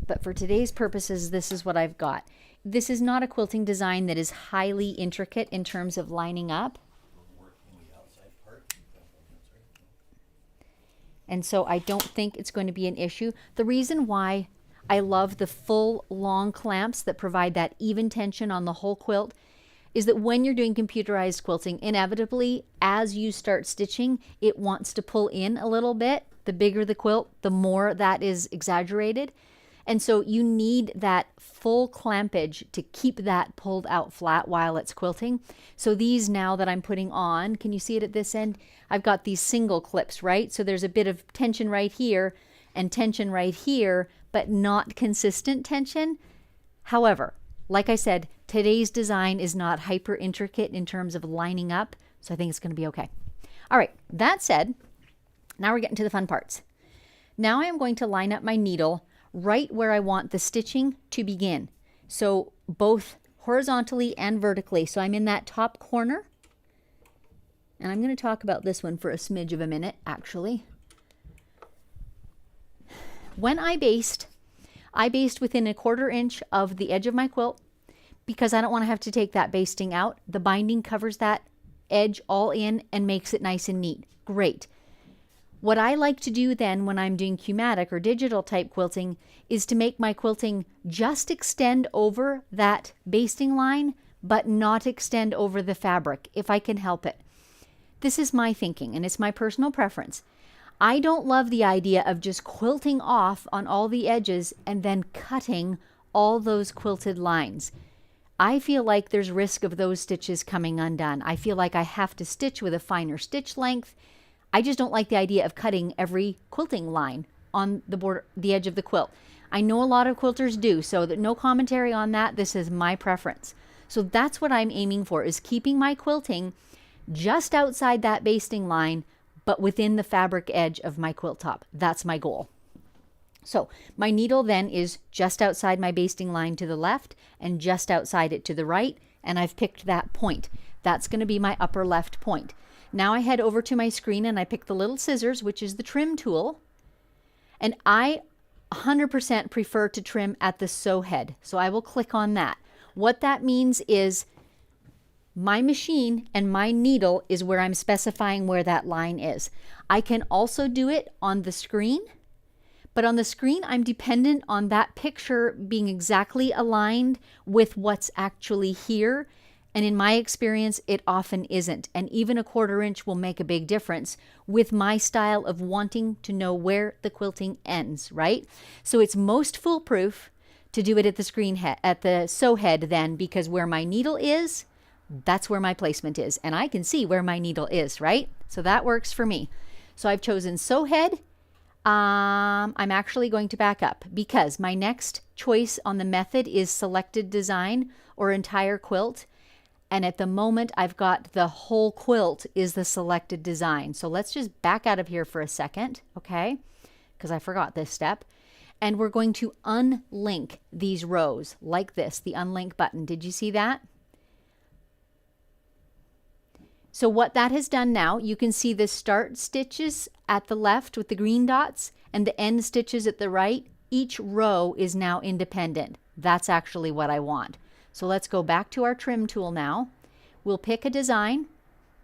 But for today's purposes, this is what I've got. This is not a quilting design that is highly intricate in terms of lining up. And so I don't think it's going to be an issue. The reason why I love the full long clamps that provide that even tension on the whole quilt is that when you're doing computerized quilting, inevitably, as you start stitching, it wants to pull in a little bit. The bigger the quilt, the more that is exaggerated. And so you need that full clampage to keep that pulled out flat while it's quilting. So these now that I'm putting on, can you see it at this end? I've got these single clips, right? So there's a bit of tension right here and tension right here, but not consistent tension. However, like I said, today's design is not hyper intricate in terms of lining up, so I think it's going to be okay. All right, that said, now we're getting to the fun parts. Now I am going to line up my needle right where I want the stitching to begin. So both horizontally and vertically. So I'm in that top corner. And I'm going to talk about this one for a smidge of a minute, actually. When I baste within a 1/4 inch of the edge of my quilt because I don't want to have to take that basting out. The binding covers that edge all in and makes it nice and neat. Great. What I like to do then when I'm doing Q-Matic or digital type quilting is to make my quilting just extend over that basting line, but not extend over the fabric if I can help it. This is my thinking and it's my personal preference. I don't love the idea of just quilting off on all the edges and then cutting all those quilted lines. I feel like there's risk of those stitches coming undone. I feel like I have to stitch with a finer stitch length. I just don't like the idea of cutting every quilting line on the border, the edge of the quilt. I know a lot of quilters do, so that no commentary on that. This is my preference. So that's what I'm aiming for, is keeping my quilting just outside that basting line, but within the fabric edge of my quilt top. That's my goal. So my needle then is just outside my basting line to the left and just outside it to the right, and I've picked that point. That's going to be my upper left point. Now I head over to my screen and I pick the little scissors, which is the trim tool, and I 100% prefer to trim at the sew head. So I will click on that. What that means is my machine and my needle is where I'm specifying where that line is. I can also do it on the screen, but on the screen I'm dependent on that picture being exactly aligned with what's actually here. And in my experience, it often isn't. And even a 1/4 inch will make a big difference with my style of wanting to know where the quilting ends, right? So it's most foolproof to do it at the screen head, at the sew head then, because where my needle is, that's where my placement is. And I can see where my needle is, right? So that works for me. So I've chosen sew head. I'm actually going to back up because my next choice on the method is selected design or entire quilt. And at the moment, I've got the whole quilt is the selected design. So let's just back out of here for a second, okay? Because I forgot this step. And we're going to unlink these rows like this, the unlink button. Did you see that? So what that has done now, you can see the start stitches at the left with the green dots and the end stitches at the right. Each row is now independent. That's actually what I want. So let's go back to our trim tool now. We'll pick a design.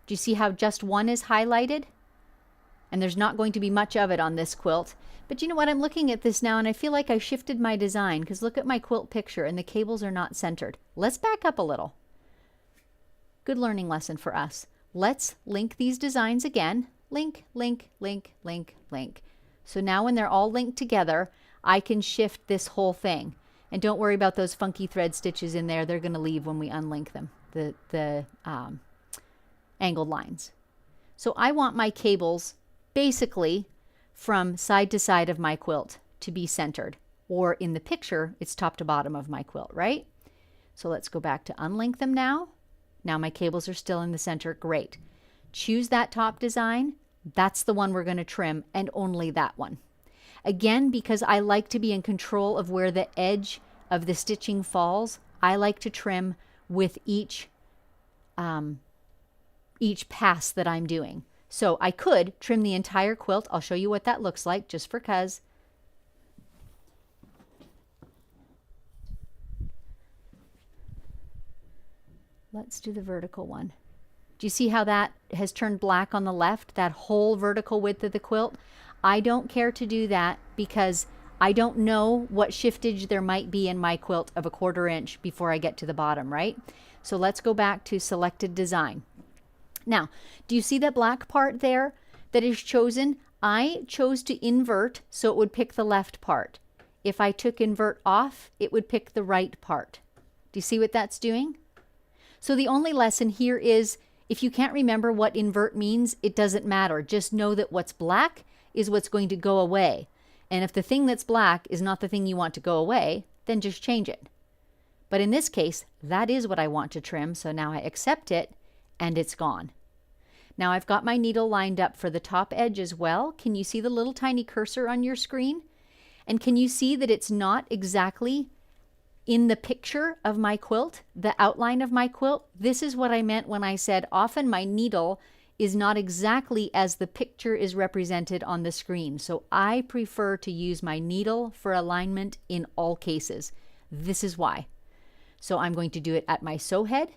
Do you see how just one is highlighted? And there's not going to be much of it on this quilt. But you know what? I'm looking at this now and I feel like I shifted my design because look at my quilt picture and the cables are not centered. Let's back up a little. Good learning lesson for us. Let's link these designs again. Link, link, link, link, link. So now when they're all linked together, I can shift this whole thing. And don't worry about those funky thread stitches in there. They're going to leave when we unlink them, the angled lines. So I want my cables basically from side to side of my quilt to be centered. Or in the picture, it's top to bottom of my quilt, right? So let's go back to unlink them now. Now my cables are still in the center. Great. Choose that top design. That's the one we're going to trim, and only that one. Again, because I like to be in control of where the edge of the stitching falls, I like to trim with each pass that I'm doing. So I could trim the entire quilt. I'll show you what that looks like just for cuz. Let's do the vertical one. Do you see how that has turned black on the left, that whole vertical width of the quilt? I don't care to do that because I don't know what shiftage there might be in my quilt of 1/4 inch before I get to the bottom, right? So let's go back to selected design. Now, do you see that black part there that is chosen? I chose to invert, so it would pick the left part. If I took invert off, it would pick the right part. Do you see what that's doing? So the only lesson here is, if you can't remember what invert means, it doesn't matter. Just know that what's black is what's going to go away. And if the thing that's black is not the thing you want to go away, then just change it. But in this case, that is what I want to trim, so now I accept it, and it's gone. Now I've got my needle lined up for the top edge as well. Can you see the little tiny cursor on your screen? And can you see that it's not exactly in the picture of my quilt, the outline of my quilt? This is what I meant when I said often my needle is not exactly as the picture is represented on the screen. So I prefer to use my needle for alignment in all cases. This is why. So I'm going to do it at my sew head.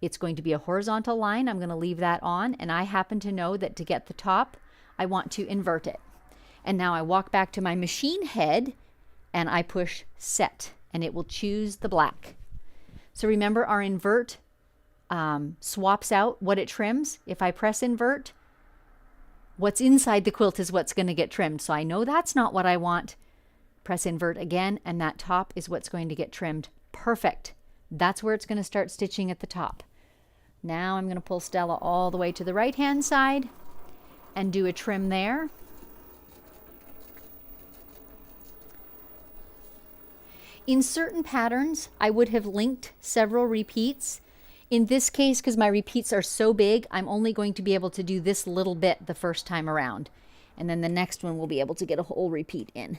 It's going to be a horizontal line. I'm going to leave that on, and I happen to know that to get the top, I want to invert it. And now I walk back to my machine head and I push set, and it will choose the black. So remember, our invert swaps out what it trims. If I press invert, what's inside the quilt is what's going to get trimmed. So I know that's not what I want. Press invert again, and that top is what's going to get trimmed. Perfect. That's where it's going to start stitching at the top. Now I'm going to pull Stella all the way to the right hand side and do a trim there. In certain patterns, I would have linked several repeats. In this case, because my repeats are so big, I'm only going to be able to do this little bit the first time around. And then the next one we'll be able to get a whole repeat in.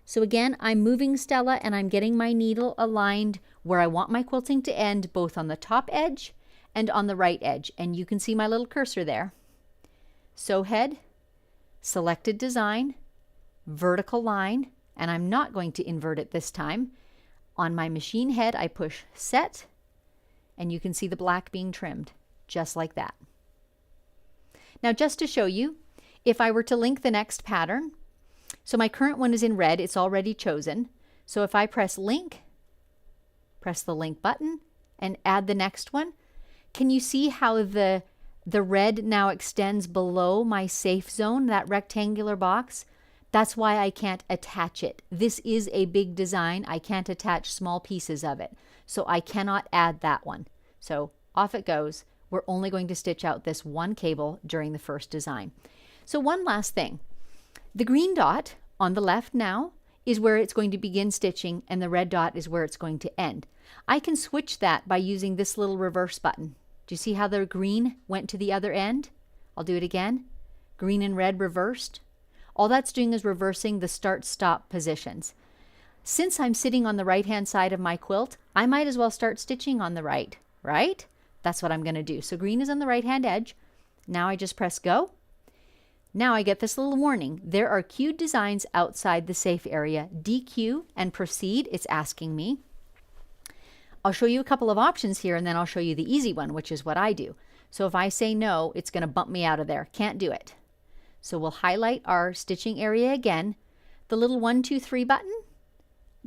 So again, I'm moving Stella and I'm getting my needle aligned where I want my quilting to end, both on the top edge and on the right edge. And you can see my little cursor there. Sew head, selected design, vertical line, and I'm not going to invert it this time. On my machine head, I push set, and you can see the black being trimmed, just like that. Now, just to show you, if I were to link the next pattern, so my current one is in red, it's already chosen. So if I press link, press the link button, and add the next one, can you see how the red now extends below my safe zone, that rectangular box? That's why I can't attach it. This is a big design. I can't attach small pieces of it. So I cannot add that one. So off it goes. We're only going to stitch out this one cable during the first design. So one last thing. The green dot on the left now is where it's going to begin stitching, and the red dot is where it's going to end. I can switch that by using this little reverse button. Do you see how the green went to the other end? I'll do it again. Green and red reversed. All that's doing is reversing the start-stop positions. Since I'm sitting on the right-hand side of my quilt, I might as well start stitching on the right, right? That's what I'm going to do. So green is on the right-hand edge. Now I just press go. Now I get this little warning. There are queued designs outside the safe area. DQ and proceed, it's asking me. I'll show you a couple of options here, and then I'll show you the easy one, which is what I do. So if I say no, it's going to bump me out of there. Can't do it. So we'll highlight our stitching area again. The little 1, 2, 3 button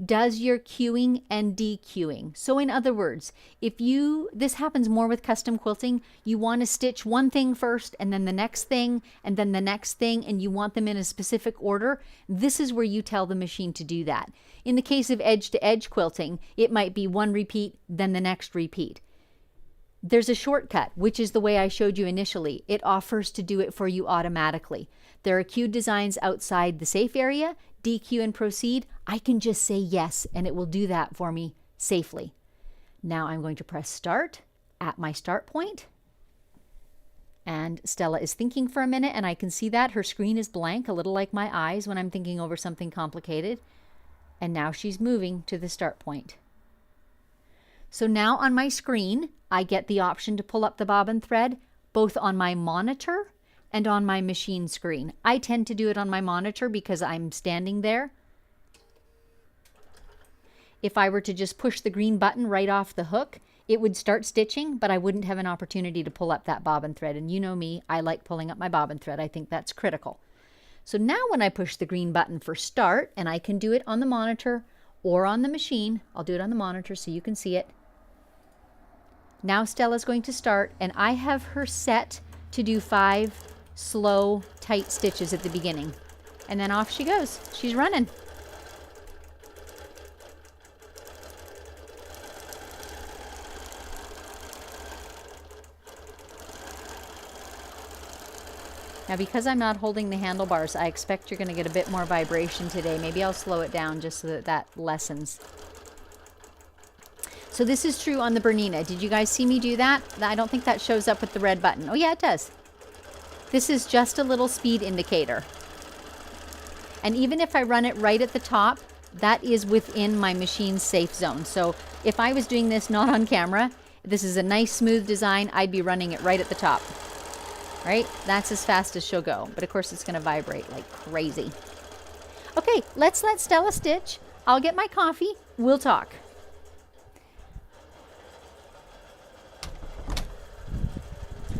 does your queuing and dequeuing. So in other words, this happens more with custom quilting, you want to stitch one thing first and then the next thing and then the next thing, and you want them in a specific order, this is where you tell the machine to do that. In the case of edge-to-edge quilting, it might be one repeat, then the next repeat. There's a shortcut, which is the way I showed you initially. It offers to do it for you automatically. There are queued designs outside the safe area, DQ and proceed. I can just say yes, and it will do that for me safely. Now I'm going to press start at my start point. And Stella is thinking for a minute, and I can see that her screen is blank, a little like my eyes when I'm thinking over something complicated. And now she's moving to the start point. So now on my screen, I get the option to pull up the bobbin thread, both on my monitor and on my machine screen. I tend to do it on my monitor because I'm standing there. If I were to just push the green button right off the hook, it would start stitching, but I wouldn't have an opportunity to pull up that bobbin thread. And you know me, I like pulling up my bobbin thread. I think that's critical. So now when I push the green button for start, and I can do it on the monitor or on the machine, I'll do it on the monitor so you can see it. Now Stella's going to start, and I have her set to do 5 slow, tight stitches at the beginning. And then off she goes. She's running. Now because I'm not holding the handlebars, I expect you're going to get a bit more vibration today. Maybe I'll slow it down just so that that lessens. So this is true on the Bernina. Did you guys see me do that? I don't think that shows up with the red button. Oh yeah, it does. This is just a little speed indicator. And even if I run it right at the top, that is within my machine's safe zone. So if I was doing this not on camera, this is a nice smooth design, I'd be running it right at the top. Right? That's as fast as she'll go. But of course it's going to vibrate like crazy. Okay, let's let Stella stitch. I'll get my coffee. We'll talk.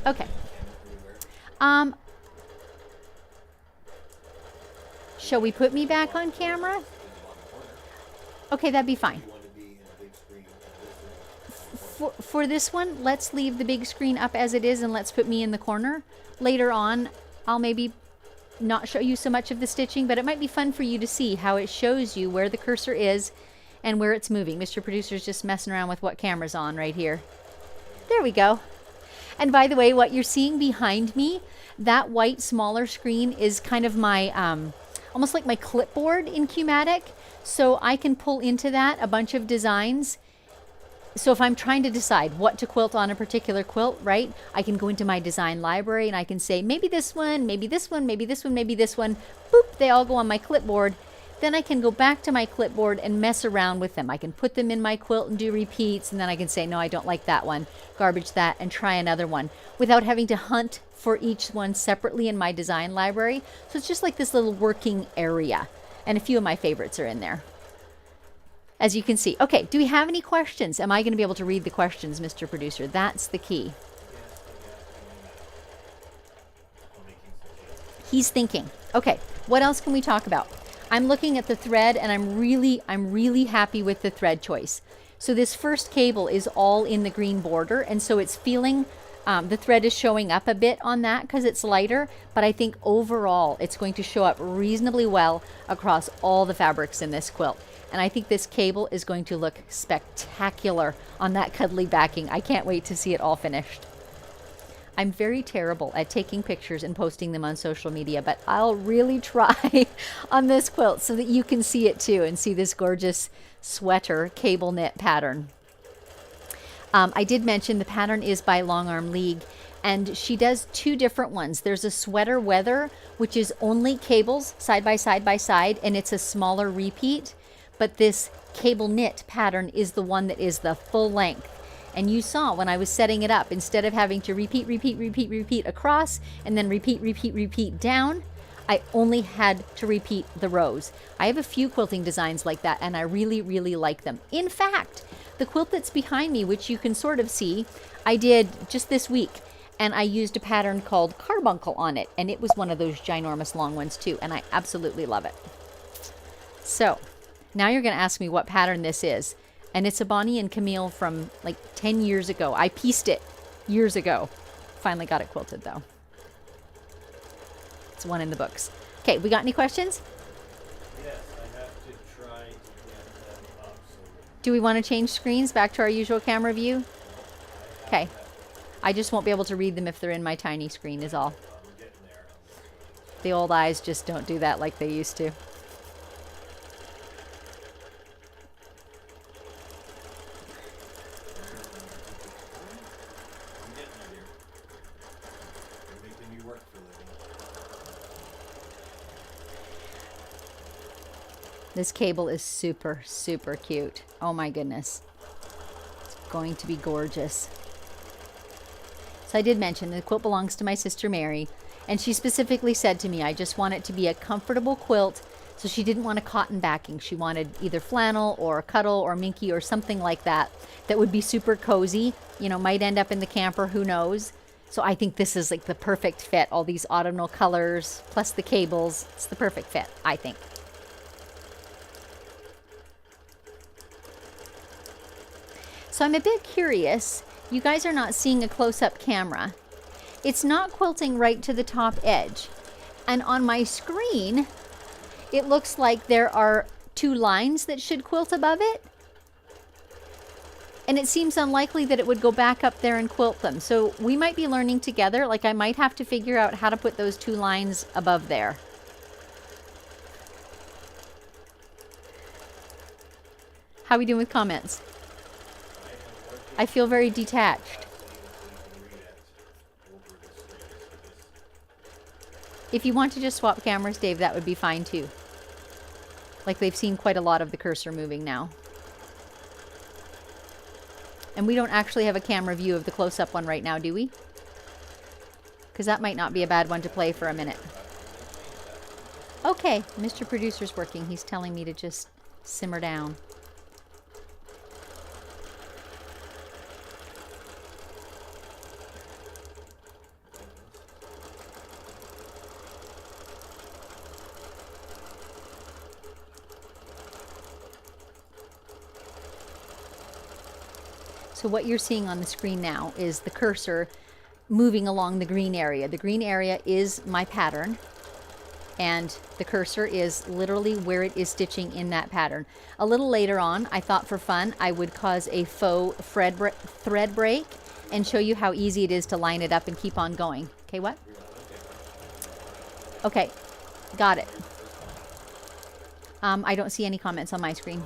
Okay. Shall we put me back on camera? Okay, that'd be fine. For this one, let's leave the big screen up as it is and let's put me in the corner. Later on, I'll maybe not show you so much of the stitching, but it might be fun for you to see how it shows you where the cursor is and where it's moving. Mr. Producer's just messing around with what camera's on right here. There we go. And by the way, what you're seeing behind me, that white smaller screen is kind of my, almost like my clipboard in Q-Matic. So I can pull into that a bunch of designs. So if I'm trying to decide what to quilt on a particular quilt, right, I can go into my design library and I can say, maybe this one, maybe this one, maybe this one, maybe this one. Boop, they all go on my clipboard. Then I can go back to my clipboard and mess around with them. I can put them in my quilt and do repeats, and then I can say, no, I don't like that one. Garbage that and try another one without having to hunt for each one separately in my design library. So it's just like this little working area. And a few of my favorites are in there, as you can see. Okay, do we have any questions? Am I going to be able to read the questions, Mr. Producer? That's the key. He's thinking. Okay, what else can we talk about? I'm looking at the thread and I'm really happy with the thread choice. So this first cable is all in the green border, and so it's feeling, the thread is showing up a bit on that because it's lighter, but I think overall it's going to show up reasonably well across all the fabrics in this quilt. And I think this cable is going to look spectacular on that cuddly backing. I can't wait to see it all finished. I'm very terrible at taking pictures and posting them on social media, but I'll really try on this quilt so that you can see it too and see this gorgeous sweater cable knit pattern. I did mention the pattern is by Longarm League, and she does 2 different ones. There's a sweater weather, which is only cables side by side by side, and it's a smaller repeat. But this cable knit pattern is the one that is the full length. And you saw when I was setting it up, instead of having to repeat across and then repeat down, I only had to repeat the rows. I have a few quilting designs like that, and I really like them. In fact, the quilt that's behind me, which you can sort of see, I did just this week, and I used a pattern called Carbuncle on it, and it was one of those ginormous long ones too, and I absolutely love it. So now you're going to ask me what pattern this is. And it's a Bonnie and Camille from like 10 years ago. I pieced it years ago. Finally got it quilted though. It's one in the books. Okay, we got any questions? Yes, I have to try to get them up. Do we want to change screens back to our usual camera view? Okay. I just won't be able to read them if they're in my tiny screen is all. We're getting there. The old eyes just don't do that like they used to. This cable is super cute. Oh my goodness. It's going to be gorgeous. So I did mention the quilt belongs to my sister Mary, and she specifically said to me, I just want it to be a comfortable quilt. So she didn't want a cotton backing. She wanted either flannel or Cuddle or Minky or something like that that would be super cozy. You know, might end up in the camper, who knows. So I think this is like the perfect fit. All these autumnal colors, plus the cables. It's the perfect fit, I think. So I'm a bit curious. You guys are not seeing a close-up camera. It's not quilting right to the top edge. And on my screen, it looks like there are 2 lines that should quilt above it. And it seems unlikely that it would go back up there and quilt them. So we might be learning together. Like I might have to figure out how to put those 2 lines above there. How are we doing with comments? I feel very detached. If you want to just swap cameras, Dave, that would be fine too. Like they've seen quite a lot of the cursor moving now. And we don't actually have a camera view of the close-up one right now, do we? Because that might not be a bad one to play for a minute. Okay, Mr. Producer's working. He's telling me to just simmer down. So what you're seeing on the screen now is the cursor moving along the green area. The green area is my pattern, and the cursor is literally where it is stitching in that pattern. A little later on, I thought for fun, I would cause a faux thread break and show you how easy it is to line it up and keep on going. Okay, what? Okay, got it. I don't see any comments on my screen.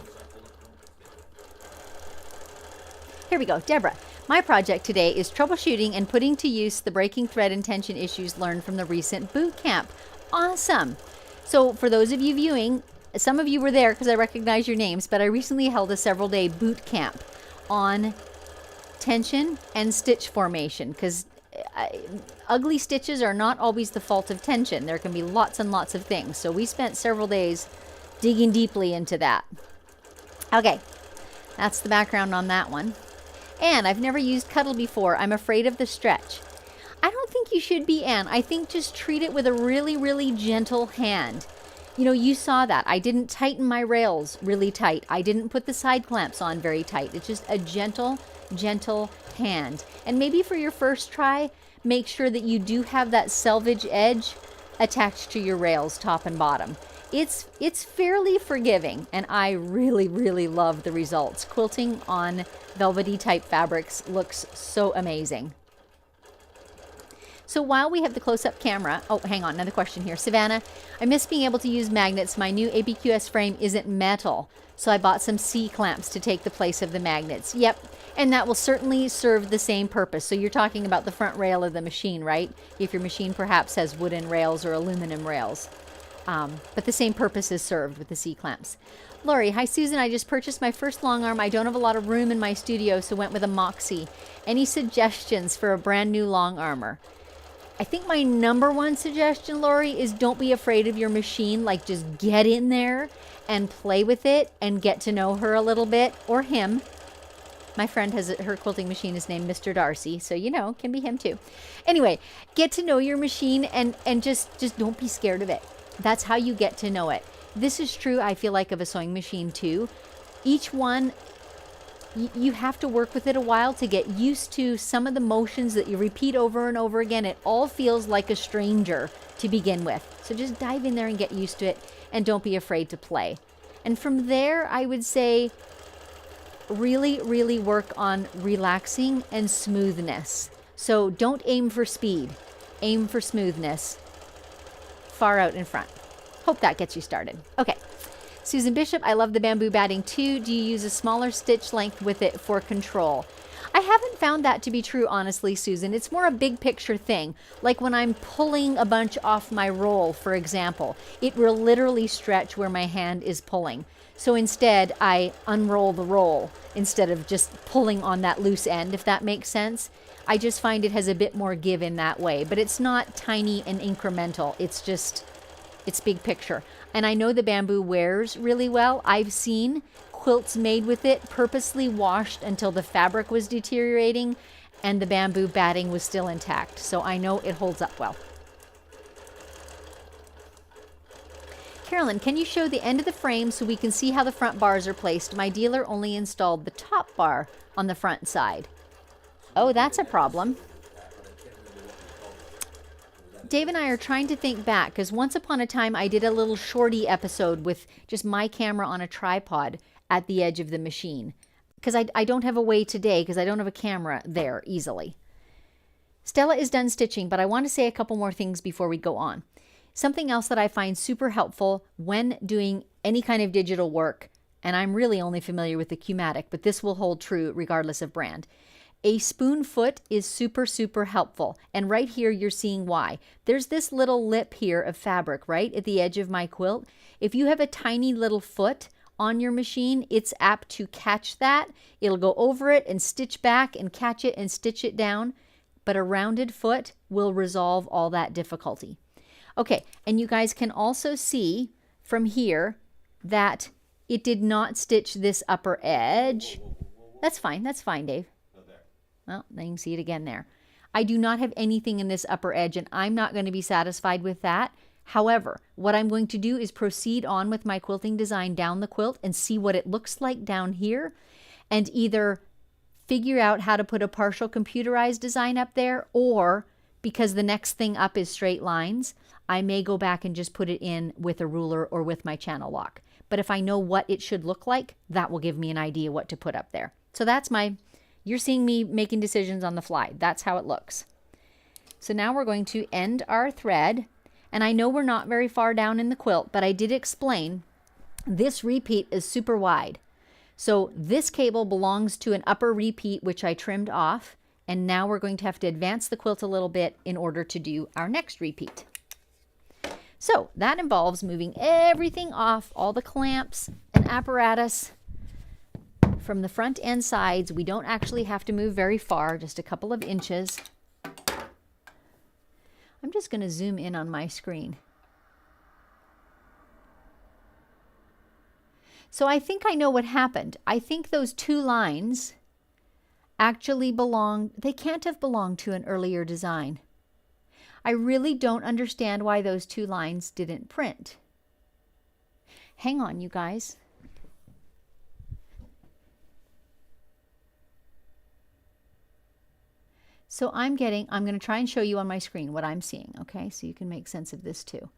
Here we go. Deborah, my project today is troubleshooting and putting to use the breaking thread and tension issues learned from the recent boot camp. Awesome. So for those of you viewing, some of you were there because I recognize your names, but I recently held a several-day boot camp on tension and stitch formation, because ugly stitches are not always the fault of tension. There can be lots and lots of things. So we spent several days digging deeply into that. Okay, that's the background on that one. Anne, I've never used Cuddle before. I'm afraid of the stretch. I don't think you should be, Anne. I think just treat it with a really, really gentle hand. You know, you saw that. I didn't tighten my rails really tight. I didn't put the side clamps on very tight. It's just a gentle, gentle hand. And maybe for your first try, make sure that you do have that selvage edge attached to your rails, top and bottom. It's fairly forgiving, and I really, really love the results. Quilting on velvety type fabrics looks so amazing. So while we have the close-up camera, oh, hang on, another question here. Savannah, I miss being able to use magnets. My new ABQS frame isn't metal, so I bought some C-clamps to take the place of the magnets. Yep, and that will certainly serve the same purpose. So you're talking about the front rail of the machine, right? If your machine perhaps has wooden rails or aluminum rails. But the same purpose is served with the C-clamps. Lori, hi Susan, I just purchased my first long arm. I don't have a lot of room in my studio, so went with a Moxie. Any suggestions for a brand new long armor? I think my #1 suggestion, Lori, is don't be afraid of your machine. Like, just get in there and play with it and get to know her a little bit, or him. My friend has her quilting machine is named Mr. Darcy, so you know, can be him too. Anyway, get to know your machine and just don't be scared of it. That's how you get to know it. This is true, I feel like, of a sewing machine too. Each one, you have to work with it a while to get used to some of the motions that you repeat over and over again. It all feels like a stranger to begin with. So just dive in there and get used to it, and don't be afraid to play. And from there, I would say really, really work on relaxing and smoothness. So don't aim for speed, aim for smoothness. Far out in front. Hope that gets you started. Okay. Susan Bishop, I love the bamboo batting too. Do you use a smaller stitch length with it for control? I haven't found that to be true, honestly, Susan. It's more a big picture thing. Like when I'm pulling a bunch off my roll, for example, it will literally stretch where my hand is pulling. So instead, I unroll the roll instead of just pulling on that loose end, if that makes sense. I just find it has a bit more give in that way, but it's not tiny and incremental. It's just, it's big picture. And I know the bamboo wears really well. I've seen quilts made with it purposely washed until the fabric was deteriorating, and the bamboo batting was still intact. So I know it holds up well. Carolyn, can you show the end of the frame so we can see how the front bars are placed? My dealer only installed the top bar on the front side. Oh, that's a problem. Dave and I are trying to think back, because once upon a time I did a little shorty episode with just my camera on a tripod at the edge of the machine. Because I don't have a way today, because I don't have a camera there easily. Stella is done stitching, but I want to say a couple more things before we go on. Something else that I find super helpful when doing any kind of digital work, and I'm really only familiar with the Q-Matic, but this will hold true regardless of brand. A spoon foot is super, super helpful. And right here, you're seeing why. There's this little lip here of fabric, right, at the edge of my quilt. If you have a tiny little foot on your machine, it's apt to catch that. It'll go over it and stitch back and catch it and stitch it down. But a rounded foot will resolve all that difficulty. Okay, and you guys can also see from here that it did not stitch this upper edge. That's fine, Dave. Well, then you can see it again there. I do not have anything in this upper edge, and I'm not going to be satisfied with that. However, what I'm going to do is proceed on with my quilting design down the quilt and see what it looks like down here, and either figure out how to put a partial computerized design up there, or because the next thing up is straight lines, I may go back and just put it in with a ruler or with my channel lock. But if I know what it should look like, that will give me an idea what to put up there. So that's my... You're seeing me making decisions on the fly. That's how it looks. So now we're going to end our thread. And I know we're not very far down in the quilt, but I did explain this repeat is super wide. So this cable belongs to an upper repeat, which I trimmed off. And now we're going to have to advance the quilt a little bit in order to do our next repeat. So that involves moving everything off, all the clamps and apparatus from the front and sides. We don't actually have to move very far, just a couple of inches. I'm just going to zoom in on my screen. So I think I know what happened. I think those two lines actually belong, they can't have belonged to an earlier design. I really don't understand why those two lines didn't print. Hang on, you guys. So I'm going to try and show you on my screen what I'm seeing, okay? So you can make sense of this too.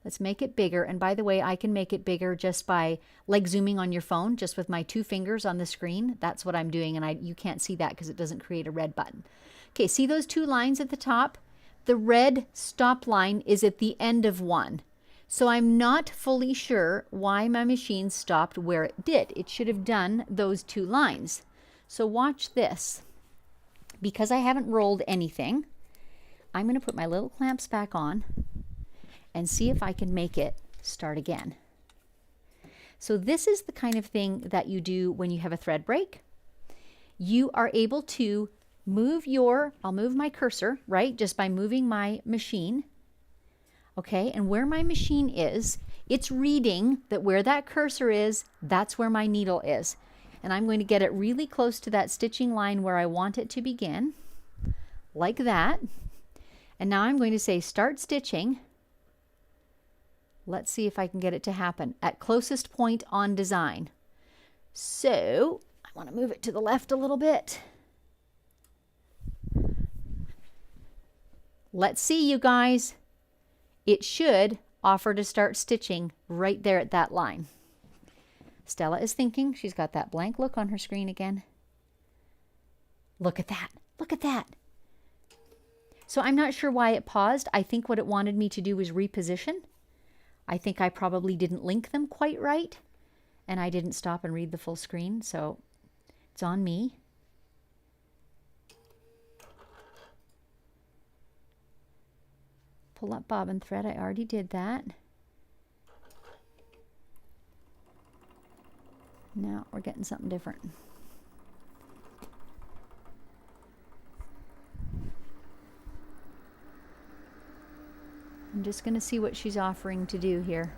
Let's make it bigger. And by the way, I can make it bigger just by like zooming on your phone, just with my 2 fingers on the screen. That's what I'm doing, and you can't see that because it doesn't create a red button. Okay, see those 2 lines at the top? The red stop line is at the end of one. So I'm not fully sure why my machine stopped where it did. It should have done those 2 lines. So watch this. Because I haven't rolled anything, I'm going to put my little clamps back on and see if I can make it start again. So this is the kind of thing that you do when you have a thread break. You are able to move I'll move my cursor, right, just by moving my machine. Okay, and where my machine is, it's reading that where that cursor is, that's where my needle is. And I'm going to get it really close to that stitching line where I want it to begin, like that. And now I'm going to say start stitching. Let's see if I can get it to happen at closest point on design. So I want to move it to the left a little bit. Let's see, you guys. It should offer to start stitching right there at that line. Stella is thinking. She's got that blank look on her screen again. Look at that. Look at that. So I'm not sure why it paused. I think what it wanted me to do was reposition. I think I probably didn't link them quite right. And I didn't stop and read the full screen. So it's on me. Pull up bobbin thread. I already did that. Now we're getting something different. I'm just going to see what she's offering to do here.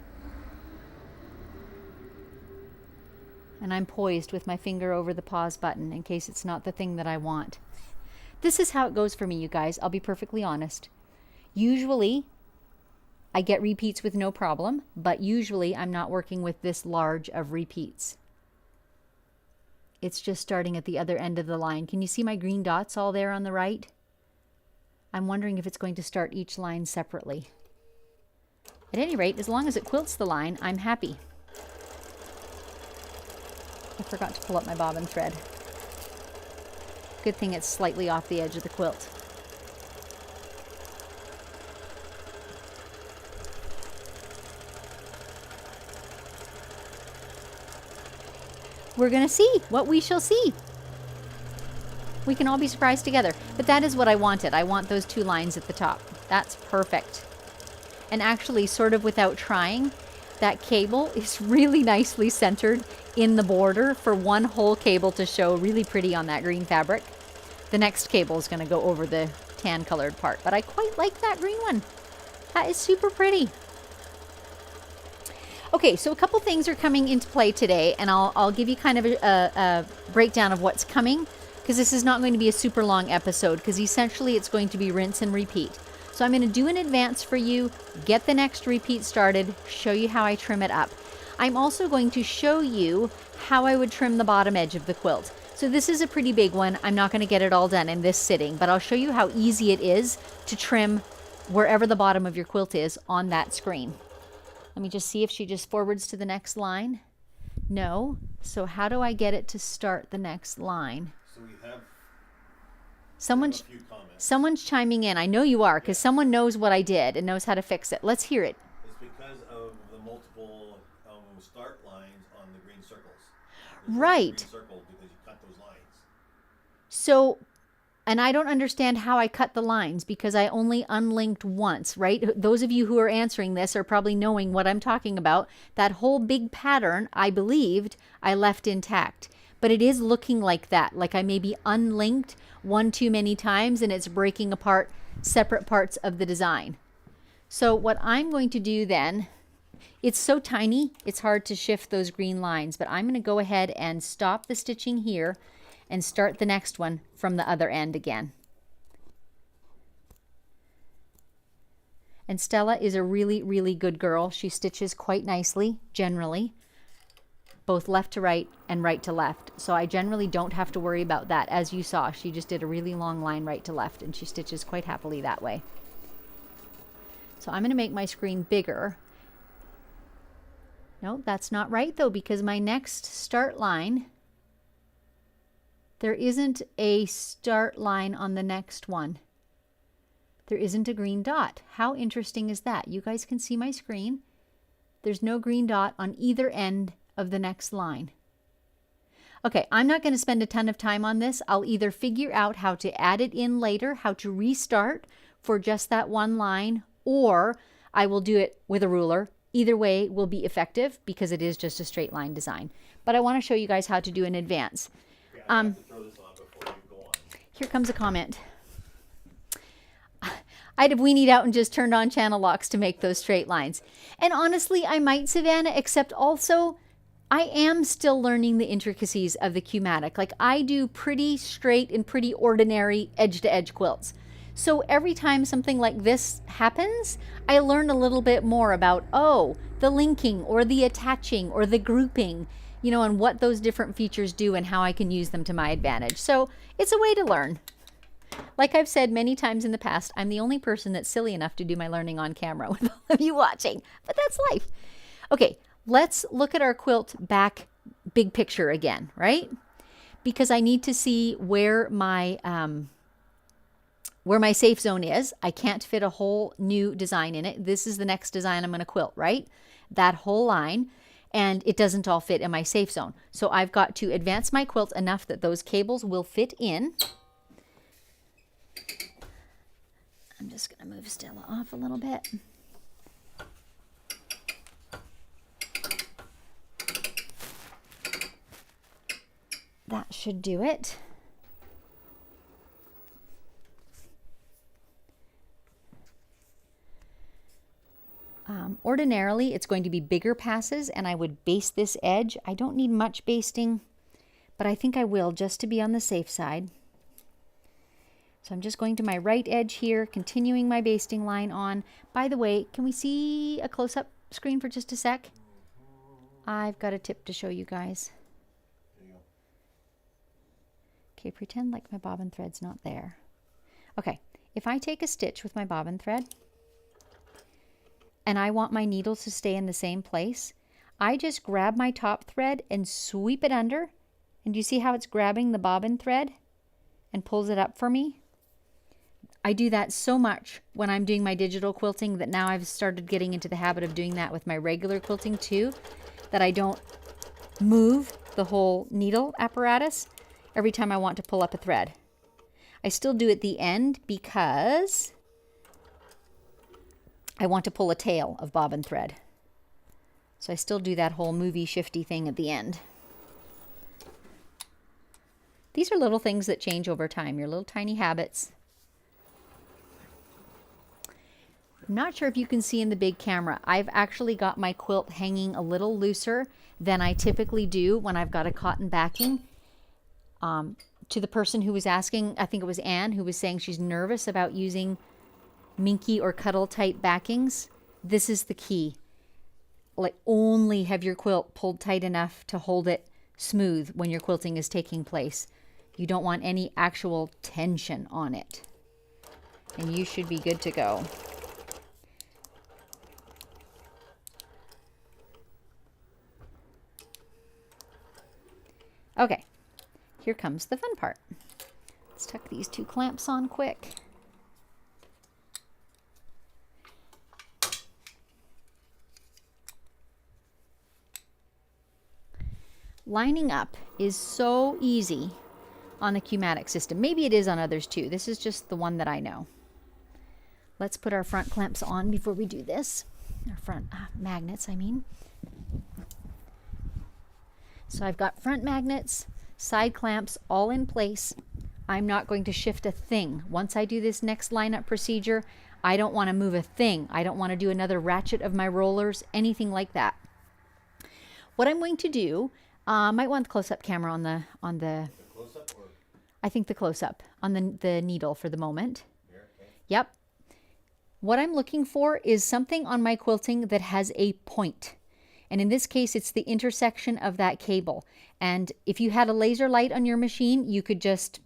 And I'm poised with my finger over the pause button in case it's not the thing that I want. This is how it goes for me, you guys. I'll be perfectly honest. Usually, I get repeats with no problem, but usually I'm not working with this large of repeats. It's just starting at the other end of the line. Can you see my green dots all there on the right? I'm wondering if it's going to start each line separately. At any rate, as long as it quilts the line, I'm happy. I forgot to pull up my bobbin thread. Good thing it's slightly off the edge of the quilt. We're going to see what we shall see. We can all be surprised together. But that is what I wanted. I want those 2 lines at the top. That's perfect. And actually, sort of without trying, that cable is really nicely centered in the border for one whole cable to show really pretty on that green fabric. The next cable is going to go over the tan colored part. But I quite like that green one. That is super pretty. Okay, so a couple things are coming into play today, and I'll give you kind of a breakdown of what's coming, because this is not going to be a super long episode, because essentially it's going to be rinse and repeat. So I'm going to do an advance for you, get the next repeat started, show you how I trim it up. I'm also going to show you how I would trim the bottom edge of the quilt. So this is a pretty big one. I'm not going to get it all done in this sitting, but I'll show you how easy it is to trim wherever the bottom of your quilt is on that screen. Let me just see if she just forwards to the next line. No. So how do I get it to start the next line? So we have someone's a few comments. Someone's chiming in. I know you are, because someone knows what I did and knows how to fix it. Let's hear it. It's because of the multiple start lines on the green circles. There's right. Green circle because you cut those lines. So, and I don't understand how I cut the lines because I only unlinked once, right? Those of you who are answering this are probably knowing what I'm talking about. That whole big pattern, I believed, I left intact. But it is looking like that, like I maybe unlinked one too many times and it's breaking apart separate parts of the design. So what I'm going to do then, it's so tiny, it's hard to shift those green lines, but I'm going to go ahead and stop the stitching here and start the next one from the other end again. And Stella is a really, really good girl. She stitches quite nicely, generally, both left to right and right to left. So I generally don't have to worry about that. As you saw, she just did a really long line right to left, and she stitches quite happily that way. So I'm going to make my screen bigger. No, that's not right though, because my next start line, there isn't a start line on the next one. There isn't a green dot. How interesting is that? You guys can see my screen. There's no green dot on either end of the next line. Okay, I'm not going to spend a ton of time on this. I'll either figure out how to add it in later, how to restart for just that one line, or I will do it with a ruler. Either way will be effective because it is just a straight line design. But I want to show you guys how to do in advance. I have to throw this on before you go on. Here comes a comment. I'd have weenied out and just turned on channel locks to make those straight lines. And honestly, I might, Savannah, except also I am still learning the intricacies of the Q-Matic. Like I do pretty straight and pretty ordinary edge-to-edge quilts. So every time something like this happens, I learn a little bit more about, oh, the linking or the attaching or the grouping, you know, and what those different features do and how I can use them to my advantage. So it's a way to learn. Like I've said many times in the past, I'm the only person that's silly enough to do my learning on camera with all of you watching, but that's life. Okay, let's look at our quilt back big picture again, right? Because I need to see where my safe zone is. I can't fit a whole new design in it. This is the next design I'm going to quilt, right? That whole line, and it doesn't all fit in my safe zone. So I've got to advance my quilt enough that those cables will fit in. I'm just going to move Stella off a little bit. That should do it. Ordinarily, it's going to be bigger passes, and I would baste this edge. I don't need much basting, but I think I will just to be on the safe side. So I'm just going to my right edge here, continuing my basting line on. By the way, can we see a close-up screen for just a sec? I've got a tip to show you guys. There you go. Okay, pretend like my bobbin thread's not there. Okay, if I take a stitch with my bobbin thread and I want my needle to stay in the same place, I just grab my top thread and sweep it under. And do you see how it's grabbing the bobbin thread and pulls it up for me? I do that so much when I'm doing my digital quilting that now I've started getting into the habit of doing that with my regular quilting too, that I don't move the whole needle apparatus every time I want to pull up a thread. I still do at the end because I want to pull a tail of bobbin thread. So I still do that whole movie shifty thing at the end. These are little things that change over time, your little tiny habits. I'm not sure if you can see in the big camera, I've actually got my quilt hanging a little looser than I typically do when I've got a cotton backing. To the person who was asking, I think it was Anne, who was saying she's nervous about using minky or Cuddle type backings, this is the key. Like, only have your quilt pulled tight enough to hold it smooth when your quilting is taking place. You don't want any actual tension on it. And you should be good to go. Okay, here comes the fun part. Let's tuck these two clamps on quick. Lining up is so easy on the Q-Matic system. Maybe it is on others too. This is just the one that I know. Let's put our front clamps on before we do this. Our front magnets, I mean. So I've got front magnets, side clamps, all in place. I'm not going to shift a thing. Once I do this next lineup procedure, I don't want to move a thing. I don't want to do another ratchet of my rollers, anything like that. What I'm going to do, might want the close-up camera on the Close-up or? I think the close-up on the needle for the moment. Here, okay. Yep. What I'm looking for is something on my quilting that has a point. And in this case, it's the intersection of that cable. And if you had a laser light on your machine, you could just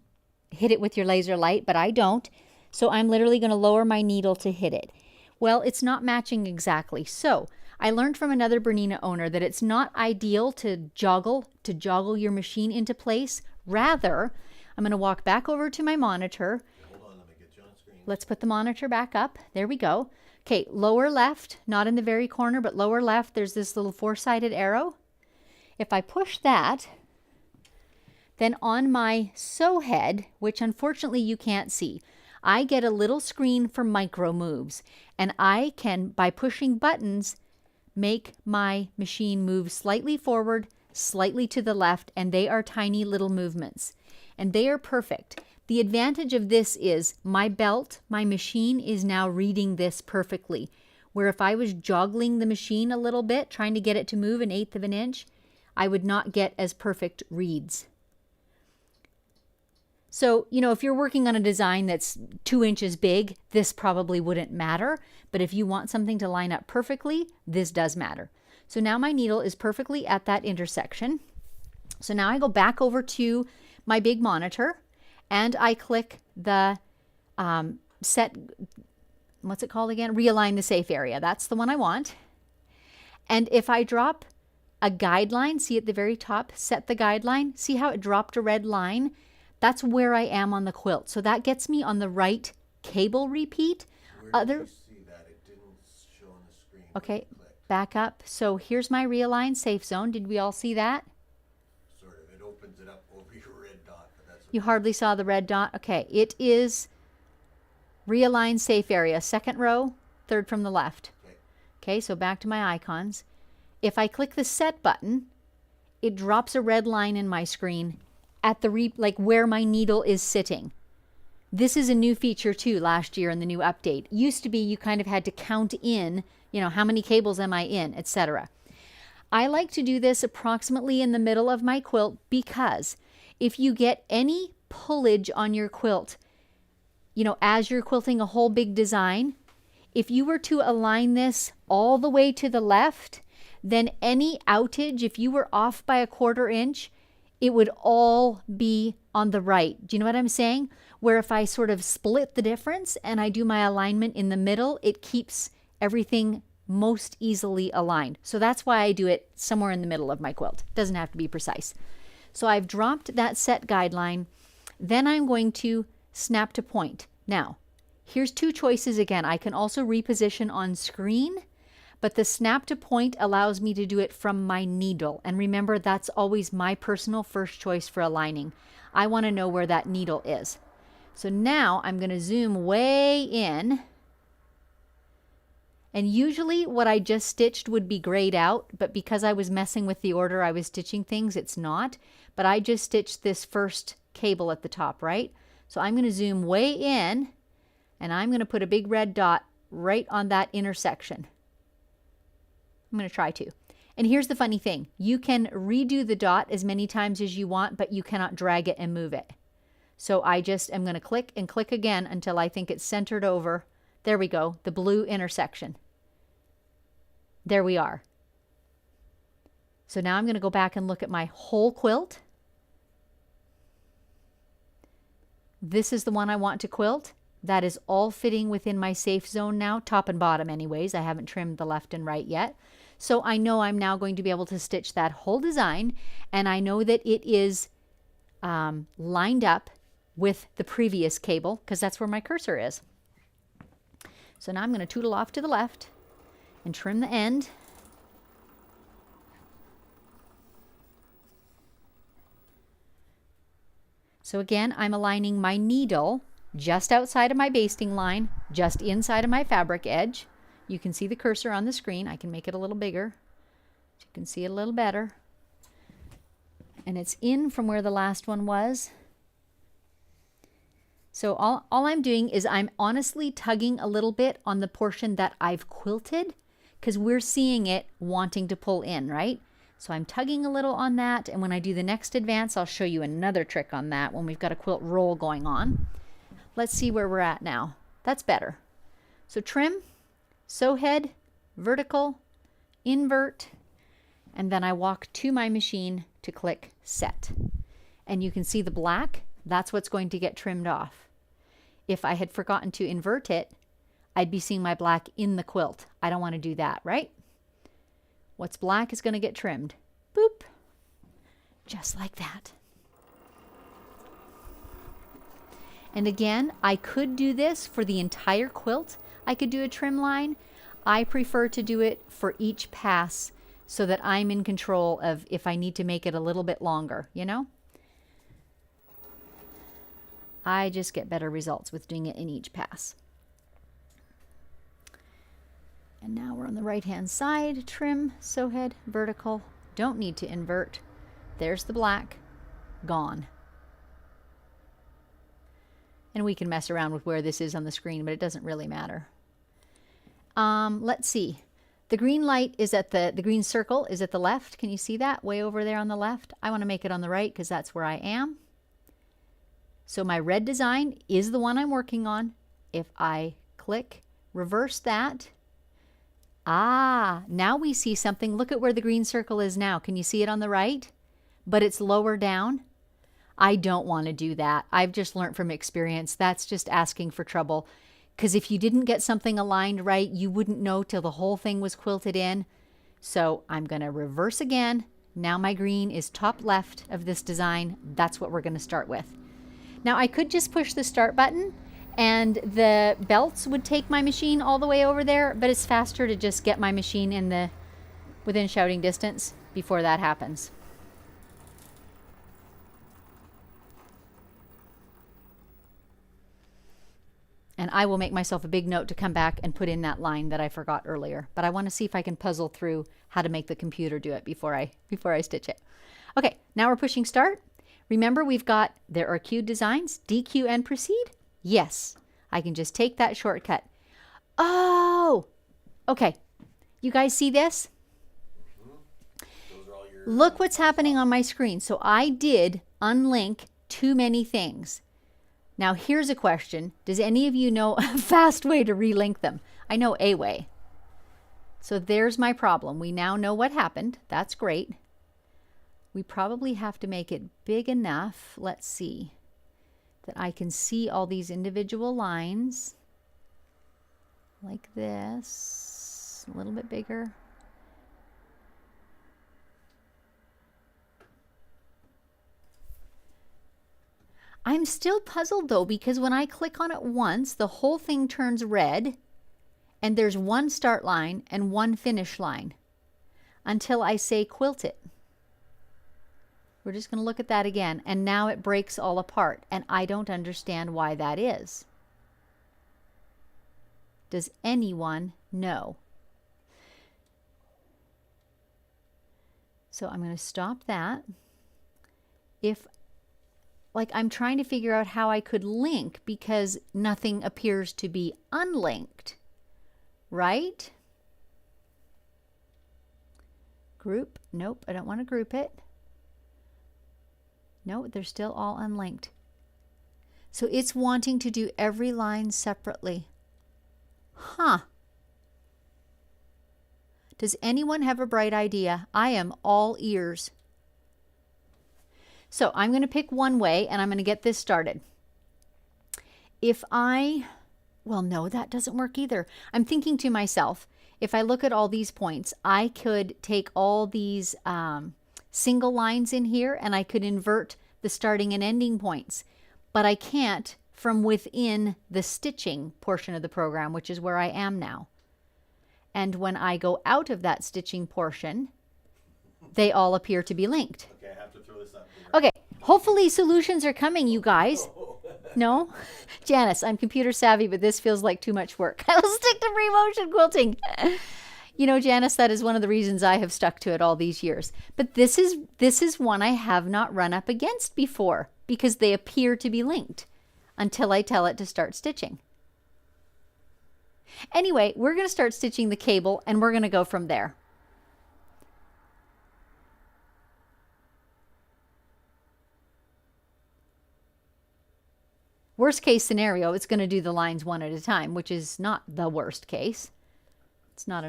hit it with your laser light, but I don't. So I'm literally going to lower my needle to hit it. Well, it's not matching exactly. So I learned from another Bernina owner that it's not ideal to joggle your machine into place. Rather, I'm going to walk back over to my monitor. Hold on, let me get you on screen. Let's put the monitor back up. There we go. Okay, lower left, not in the very corner, but lower left, there's this little four-sided arrow. If I push that, then on my sew head, which unfortunately you can't see, I get a little screen for micro moves. And I can, by pushing buttons, make my machine move slightly forward, slightly to the left, and they are tiny little movements. And they are perfect. The advantage of this is my belt, my machine is now reading this perfectly. Where if I was joggling the machine a little bit, trying to get it to move 1/8 of an inch, I would not get as perfect reads. So, you know, if you're working on a design that's 2 inches big, this probably wouldn't matter. But if you want something to line up perfectly, this does matter. So now my needle is perfectly at that intersection. So now I go back over to my big monitor and I click the set, what's it called again? Realign the safe area. That's the one I want. And if I drop a guideline, see at the very top, set the guideline, see how it dropped a red line? That's where I am on the quilt. So that gets me on the right cable repeat. Where did you see that? It didn't show on the screen. Okay, back up. So here's my realign safe zone. Did we all see that? Sort of. It opens it up over your red dot. But that's You hardly saw the red dot? Okay, it is realign safe area. Second row, third from the left. Okay, so back to my icons. If I click the set button, it drops a red line in my screen at the like where my needle is sitting. This is a new feature too last year in the new update. Used to be you kind of had to count in, you know, how many cables am I in, etc. I like to do this approximately in the middle of my quilt because if you get any pullage on your quilt, you know, as you're quilting a whole big design, if you were to align this all the way to the left, then any outage, if you were off by a 1/4 inch, it would all be on the right. Do you know what I'm saying? Where if I sort of split the difference and I do my alignment in the middle, it keeps everything most easily aligned. So that's why I do it somewhere in the middle of my quilt. It doesn't have to be precise. So I've dropped that set guideline. Then I'm going to snap to point. Now, here's 2 choices again. I can also reposition on screen, but the snap to point allows me to do it from my needle. And remember, that's always my personal first choice for aligning. I want to know where that needle is. So now I'm going to zoom way in. And usually what I just stitched would be grayed out, but because I was messing with the order I was stitching things, it's not. But I just stitched this first cable at the top, right? So I'm going to zoom way in, and I'm going to put a big red dot right on that intersection. I'm going to try to. And here's the funny thing. You can redo the dot as many times as you want, but you cannot drag it and move it. So I just am going to click and click again until I think it's centered over. There we go, the blue intersection. There we are. So now I'm going to go back and look at my whole quilt. This is the one I want to quilt. That is all fitting within my safe zone now, top and bottom anyways. I haven't trimmed the left and right yet. So I know I'm now going to be able to stitch that whole design, and I know that it is lined up with the previous cable because that's where my cursor is. So now I'm going to tootle off to the left and trim the end. So again, I'm aligning my needle just outside of my basting line, just inside of my fabric edge. You can see the cursor on the screen. I can make it a little bigger so you can see it a little better. And it's in from where the last one was. So all I'm doing is I'm honestly tugging a little bit on the portion that I've quilted because we're seeing it wanting to pull in, right? So I'm tugging a little on that, and when I do the next advance, I'll show you another trick on that when we've got a quilt roll going on. Let's see where we're at now. That's better. So trim, sew head, vertical, invert, and then I walk to my machine to click set. And you can see the black, that's what's going to get trimmed off. If I had forgotten to invert it, I'd be seeing my black in the quilt. I don't want to do that, right? What's black is going to get trimmed. Boop. Just like that. And again, I could do this for the entire quilt. I could do a trim line. I prefer to do it for each pass so that I'm in control of if I need to make it a little bit longer, you know? I just get better results with doing it in each pass. And now we're on the right-hand side. Trim, sew head, vertical. Don't need to invert. There's the black. Gone. And we can mess around with where this is on the screen, but it doesn't really matter. Let's see. The green light is at the green circle is at the left. Can you see that? Way over there on the left. I want to make it on the right because that's where I am. So my red design is the one I'm working on. If I click, reverse that. Now we see something. Look at where the green circle is now. Can you see it on the right? But it's lower down. I don't want to do that. I've just learned from experience. That's just asking for trouble. Because if you didn't get something aligned right, you wouldn't know till the whole thing was quilted in. So I'm going to reverse again. Now my green is top left of this design. That's what we're going to start with. Now I could just push the start button and the belts would take my machine all the way over there, but it's faster to just get my machine in within shouting distance before that happens. And I will make myself a big note to come back and put in that line that I forgot earlier. But I want to see if I can puzzle through how to make the computer do it before I stitch it. Okay, now we're pushing start. Remember, there are queued designs, DQ and proceed. Yes, I can just take that shortcut. Oh, okay. You guys see this? Look what's happening on my screen. So I did unlink too many things. Now here's a question. Does any of you know a fast way to relink them? I know a way. So there's my problem. We now know what happened. That's great. We probably have to make it big enough, let's see, that I can see all these individual lines like this, a little bit bigger. I'm still puzzled though, because when I click on it once, the whole thing turns red and there's one start line and one finish line until I say quilt it. We're just going to look at that again, and now it breaks all apart, and I don't understand why that is. Does anyone know? So I'm going to stop that. I'm trying to figure out how I could link, because nothing appears to be unlinked, right? Group, nope, I don't want to group it. No, they're still all unlinked. So it's wanting to do every line separately. Huh. Does anyone have a bright idea? I am all ears. So I'm going to pick one way, and I'm going to get this started. Well, no, that doesn't work either. I'm thinking to myself, if I look at all these points, I could take all these single lines in here, and I could invert the starting and ending points, but I can't from within the stitching portion of the program, which is where I am now. And when I go out of that stitching portion, they all appear to be linked. Okay, I have to throw this up here. Okay, hopefully solutions are coming, you guys. No? Janice, I'm computer savvy, but this feels like too much work. I will stick to free motion quilting. You know, Janice, that is one of the reasons I have stuck to it all these years. But this is one I have not run up against before, because they appear to be linked until I tell it to start stitching. Anyway, we're going to start stitching the cable, and we're going to go from there. Worst case scenario, it's going to do the lines one at a time, which is not the worst case. It's not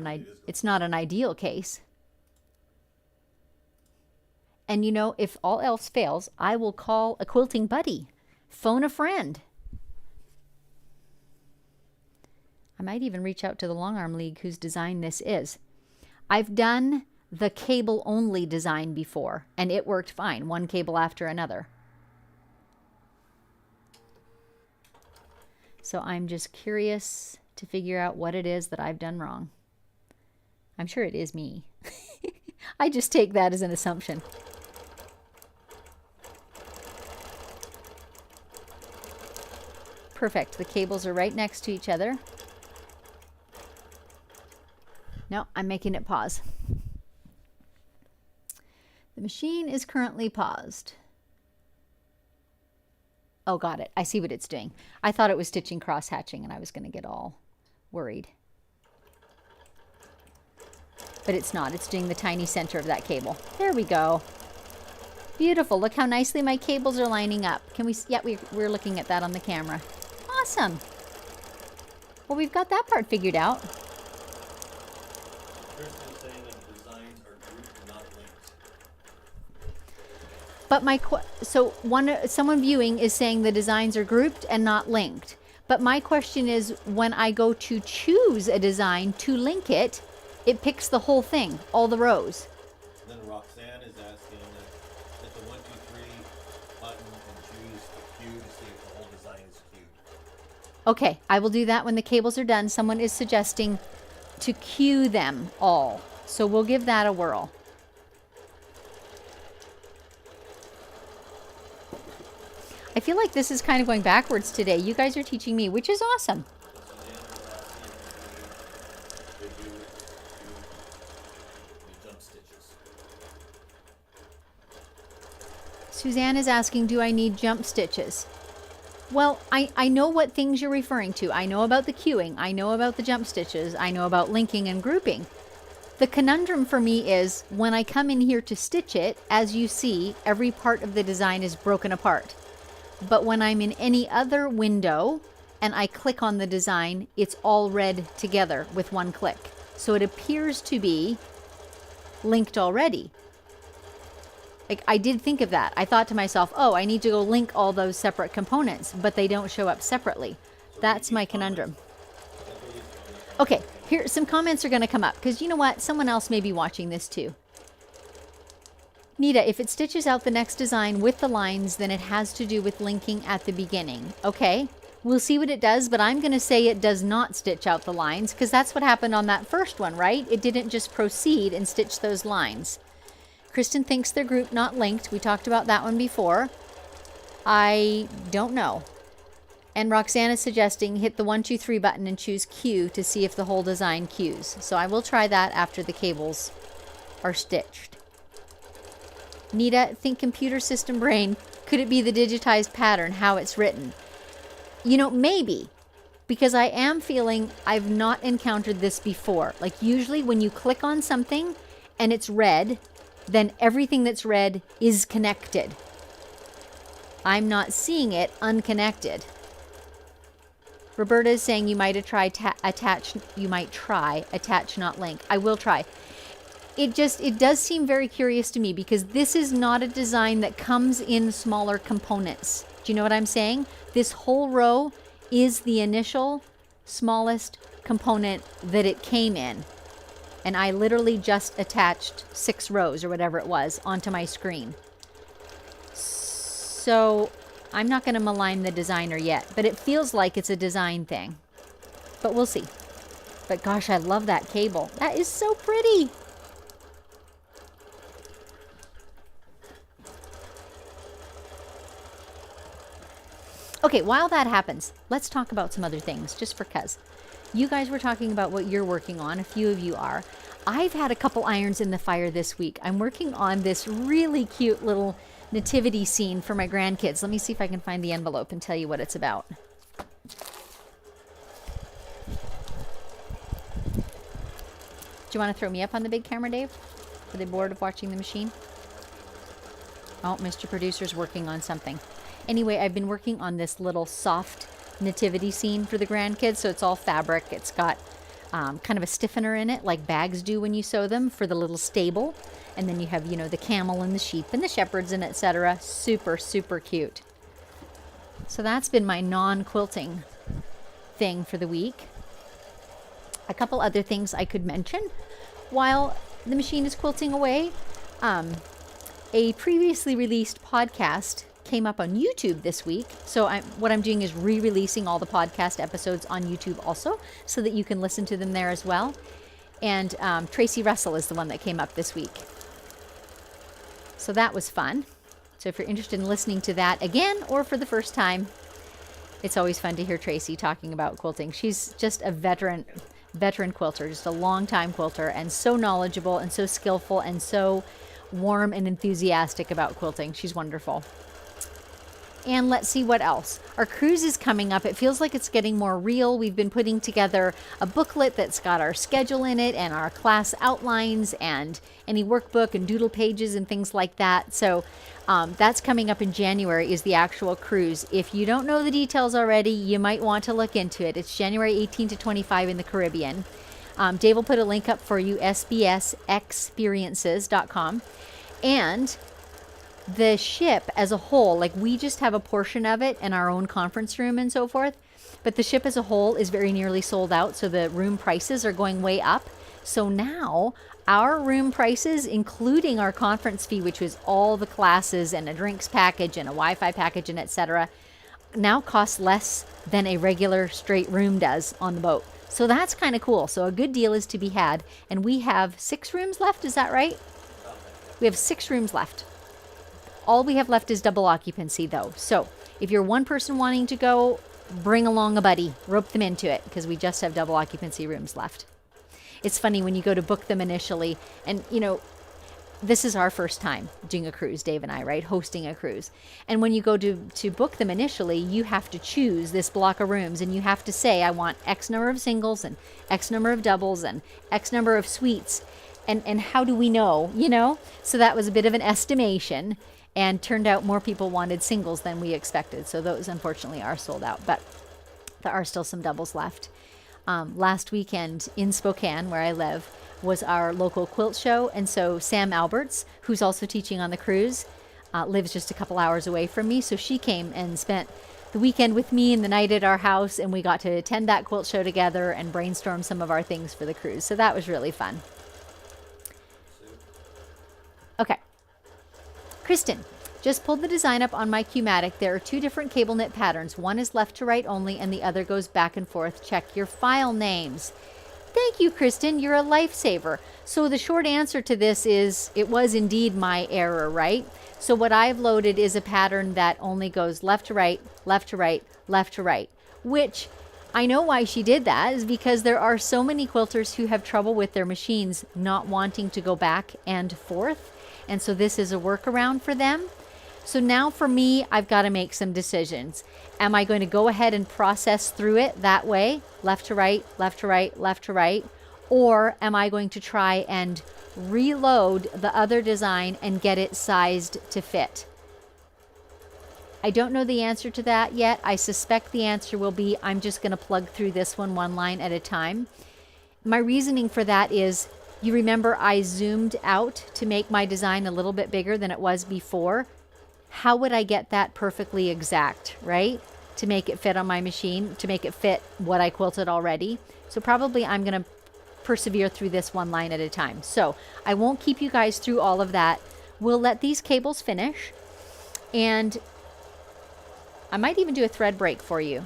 an ideal case. And you know, if all else fails, I will call a quilting buddy. Phone a friend. I might even reach out to the Longarm League, whose design this is. I've done the cable only design before, and it worked fine, one cable after another. So I'm just curious to figure out what it is that I've done wrong. I'm sure it is me. I just take that as an assumption. Perfect. The cables are right next to each other. No, I'm making it pause. The machine is currently paused. Oh, got it. I see what it's doing. I thought it was stitching cross-hatching, and I was going to get all worried. But it's not. It's doing the tiny center of that cable. There we go. Beautiful. Look how nicely my cables are lining up. Can we? Yeah, we're looking at that on the camera. Awesome. Well, we've got that part figured out. Kristen's saying that the designs are grouped, not linked. But someone viewing is saying the designs are grouped and not linked. But my question is, when I go to choose a design to link it, it picks the whole thing, all the rows. Then Roxanne is asking that hit the 1, 2, 3 button and choose the Q to see if the whole design is queued. Okay, I will do that when the cables are done. Someone is suggesting to queue them all. So we'll give that a whirl. I feel like this is kind of going backwards today. You guys are teaching me, which is awesome. Suzanne is asking, do I need jump stitches? Well, I know what things you're referring to. I know about the queuing. I know about the jump stitches. I know about linking and grouping. The conundrum for me is when I come in here to stitch it, as you see, every part of the design is broken apart. but when I'm in any other window and I click on the design, it's all read together with one click. So it appears to be linked already. Like, I did think of that. I thought to myself, oh, I need to go link all those separate components, but they don't show up separately. That's my conundrum. Okay, here, some comments are going to come up because you know what? Someone else may be watching this too. Nita, if it stitches out the next design with the lines, then it has to do with linking at the beginning. Okay, we'll see what it does, but I'm going to say it does not stitch out the lines because that's what happened on that first one, right? It didn't just proceed and stitch those lines. Kristen thinks they're grouped, not linked. We talked about that one before. I don't know. And Roxanne is suggesting hit the 1, 2, 3 button and choose Q to see if the whole design cues. So I will try that after the cables are stitched. Nita, think computer system brain. Could it be the digitized pattern, how it's written? You know, maybe. Because I am feeling I've not encountered this before. Like usually when you click on something and it's red, then everything that's red is connected. I'm not seeing it unconnected. Roberta is saying you might try attach, not link. I will try. It does seem very curious to me because this is not a design that comes in smaller components. Do you know what I'm saying? This whole row is the initial smallest component that it came in. And I literally just attached 6 rows or whatever it was onto my screen. So I'm not going to malign the designer yet, but it feels like it's a design thing. But we'll see. But gosh, I love that cable. That is so pretty. Okay, while that happens, let's talk about some other things, just for cuz. You guys were talking about what you're working on. A few of you are. I've had a couple irons in the fire this week. I'm working on this really cute little nativity scene for my grandkids. Let me see if I can find the envelope and tell you what it's about. Do you want to throw me up on the big camera, Dave? Are they bored of watching the machine? Oh, Mr. Producer's working on something. Anyway, I've been working on this little soft nativity scene for the grandkids. So it's all fabric. It's got kind of a stiffener in it, like bags do when you sew them, for the little stable. And then you have, you know, the camel and the sheep and the shepherds and etc. Super, super cute. So that's been my non-quilting thing for the week. A couple other things I could mention while the machine is quilting away. A previously released podcast came up on YouTube this week. So what I'm doing is re-releasing all the podcast episodes on YouTube also, so that you can listen to them there as well. And Tracy Russell is the one that came up this week. So that was fun. So if you're interested in listening to that again or for the first time, it's always fun to hear Tracy talking about quilting. She's just a veteran quilter, just a long-time quilter, and so knowledgeable and so skillful and so warm and enthusiastic about quilting. She's wonderful. And let's see what else. Our cruise is coming up. It feels like it's getting more real. We've been putting together a booklet that's got our schedule in it and our class outlines and any workbook and doodle pages and things like that. So that's coming up in January, is the actual cruise. If you don't know the details already, you might want to look into it. It's January 18 to 25 in the Caribbean. Dave will put a link up for you, sbsexperiences.com. And the ship as a whole, like we just have a portion of it in our own conference room and so forth, but the ship as a whole is very nearly sold out. So the room prices are going way up. So now our room prices, including our conference fee, which was all the classes and a drinks package and a Wi-Fi package and etc., now costs less than a regular straight room does on the boat. So that's kind of cool. So a good deal is to be had. And we have 6 rooms left. Is that right? We have 6 rooms left. All we have left is double occupancy, though. So if you're one person wanting to go, bring along a buddy. Rope them into it, because we just have double occupancy rooms left. It's funny when you go to book them initially, and, you know, this is our first time doing a cruise, Dave and I, right? Hosting a cruise. And when you go to book them initially, you have to choose this block of rooms, and you have to say, I want X number of singles and X number of doubles and X number of suites. And how do we know, you know? So that was a bit of an estimation. and turned out more people wanted singles than we expected. So those unfortunately are sold out, but there are still some doubles left. Last weekend in Spokane, where I live, was our local quilt show. And so Sam Alberts, who's also teaching on the cruise, lives just a couple hours away from me. So she came and spent the weekend with me and the night at our house, and we got to attend that quilt show together and brainstorm some of our things for the cruise. So that was really fun. Okay. Kristen, just pulled the design up on my Q-Matic. There are 2 different cable knit patterns. One is left to right only, and the other goes back and forth. Check your file names. Thank you, Kristen. You're a lifesaver. So the short answer to this is it was indeed my error, right? So what I've loaded is a pattern that only goes left to right, left to right, left to right, which I know why she did that is because there are so many quilters who have trouble with their machines not wanting to go back and forth. And so this is a workaround for them. So now for me, I've got to make some decisions. Am I going to go ahead and process through it that way, left to right, left to right, left to right? Or am I going to try and reload the other design and get it sized to fit? I don't know the answer to that yet. I suspect the answer will be I'm just going to plug through this one line at a time. My reasoning for that is, you remember I zoomed out to make my design a little bit bigger than it was before. How would I get that perfectly exact, right? To make it fit on my machine, to make it fit what I quilted already. So probably I'm going to persevere through this one line at a time. So I won't keep you guys through all of that. We'll let these cables finish, and I might even do a thread break for you.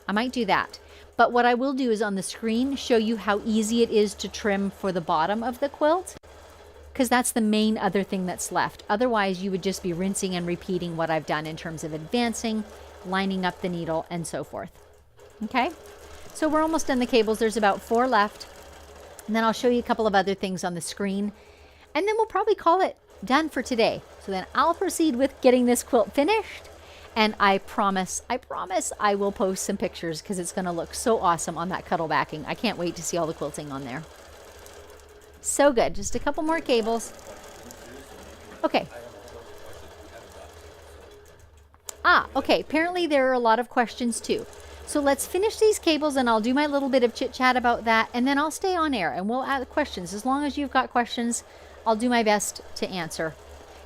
I might do that. But what I will do is on the screen show you how easy it is to trim for the bottom of the quilt, because that's the main other thing that's left. Otherwise, you would just be rinsing and repeating what I've done in terms of advancing, lining up the needle, and so forth. Okay, so we're almost done the cables. There's about 4 left. And then I'll show you a couple of other things on the screen. And then we'll probably call it done for today. So then I'll proceed with getting this quilt finished. And I promise I will post some pictures because it's going to look so awesome on that Cuddle backing. I can't wait to see all the quilting on there. So good. Just a couple more cables. Okay. Okay. Apparently there are a lot of questions too. So let's finish these cables and I'll do my little bit of chit chat about that, and then I'll stay on air and we'll add questions. As long as you've got questions, I'll do my best to answer.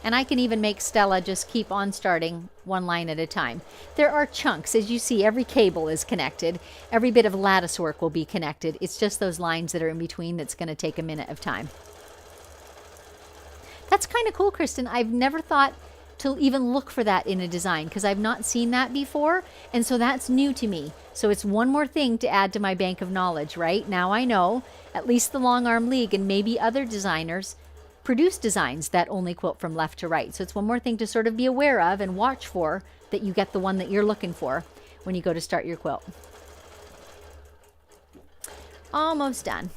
And I can even make Stella just keep on starting one line at a time. There are chunks. As you see, every cable is connected. Every bit of lattice work will be connected. It's just those lines that are in between that's going to take a minute of time. That's kind of cool, Kristen. I've never thought to even look for that in a design because I've not seen that before. And so that's new to me. So it's one more thing to add to my bank of knowledge, right? Now I know at least the Long Arm League and maybe other designers produce designs that only quilt from left to right. So it's one more thing to sort of be aware of and watch for, that you get the one that you're looking for when you go to start your quilt. Almost done.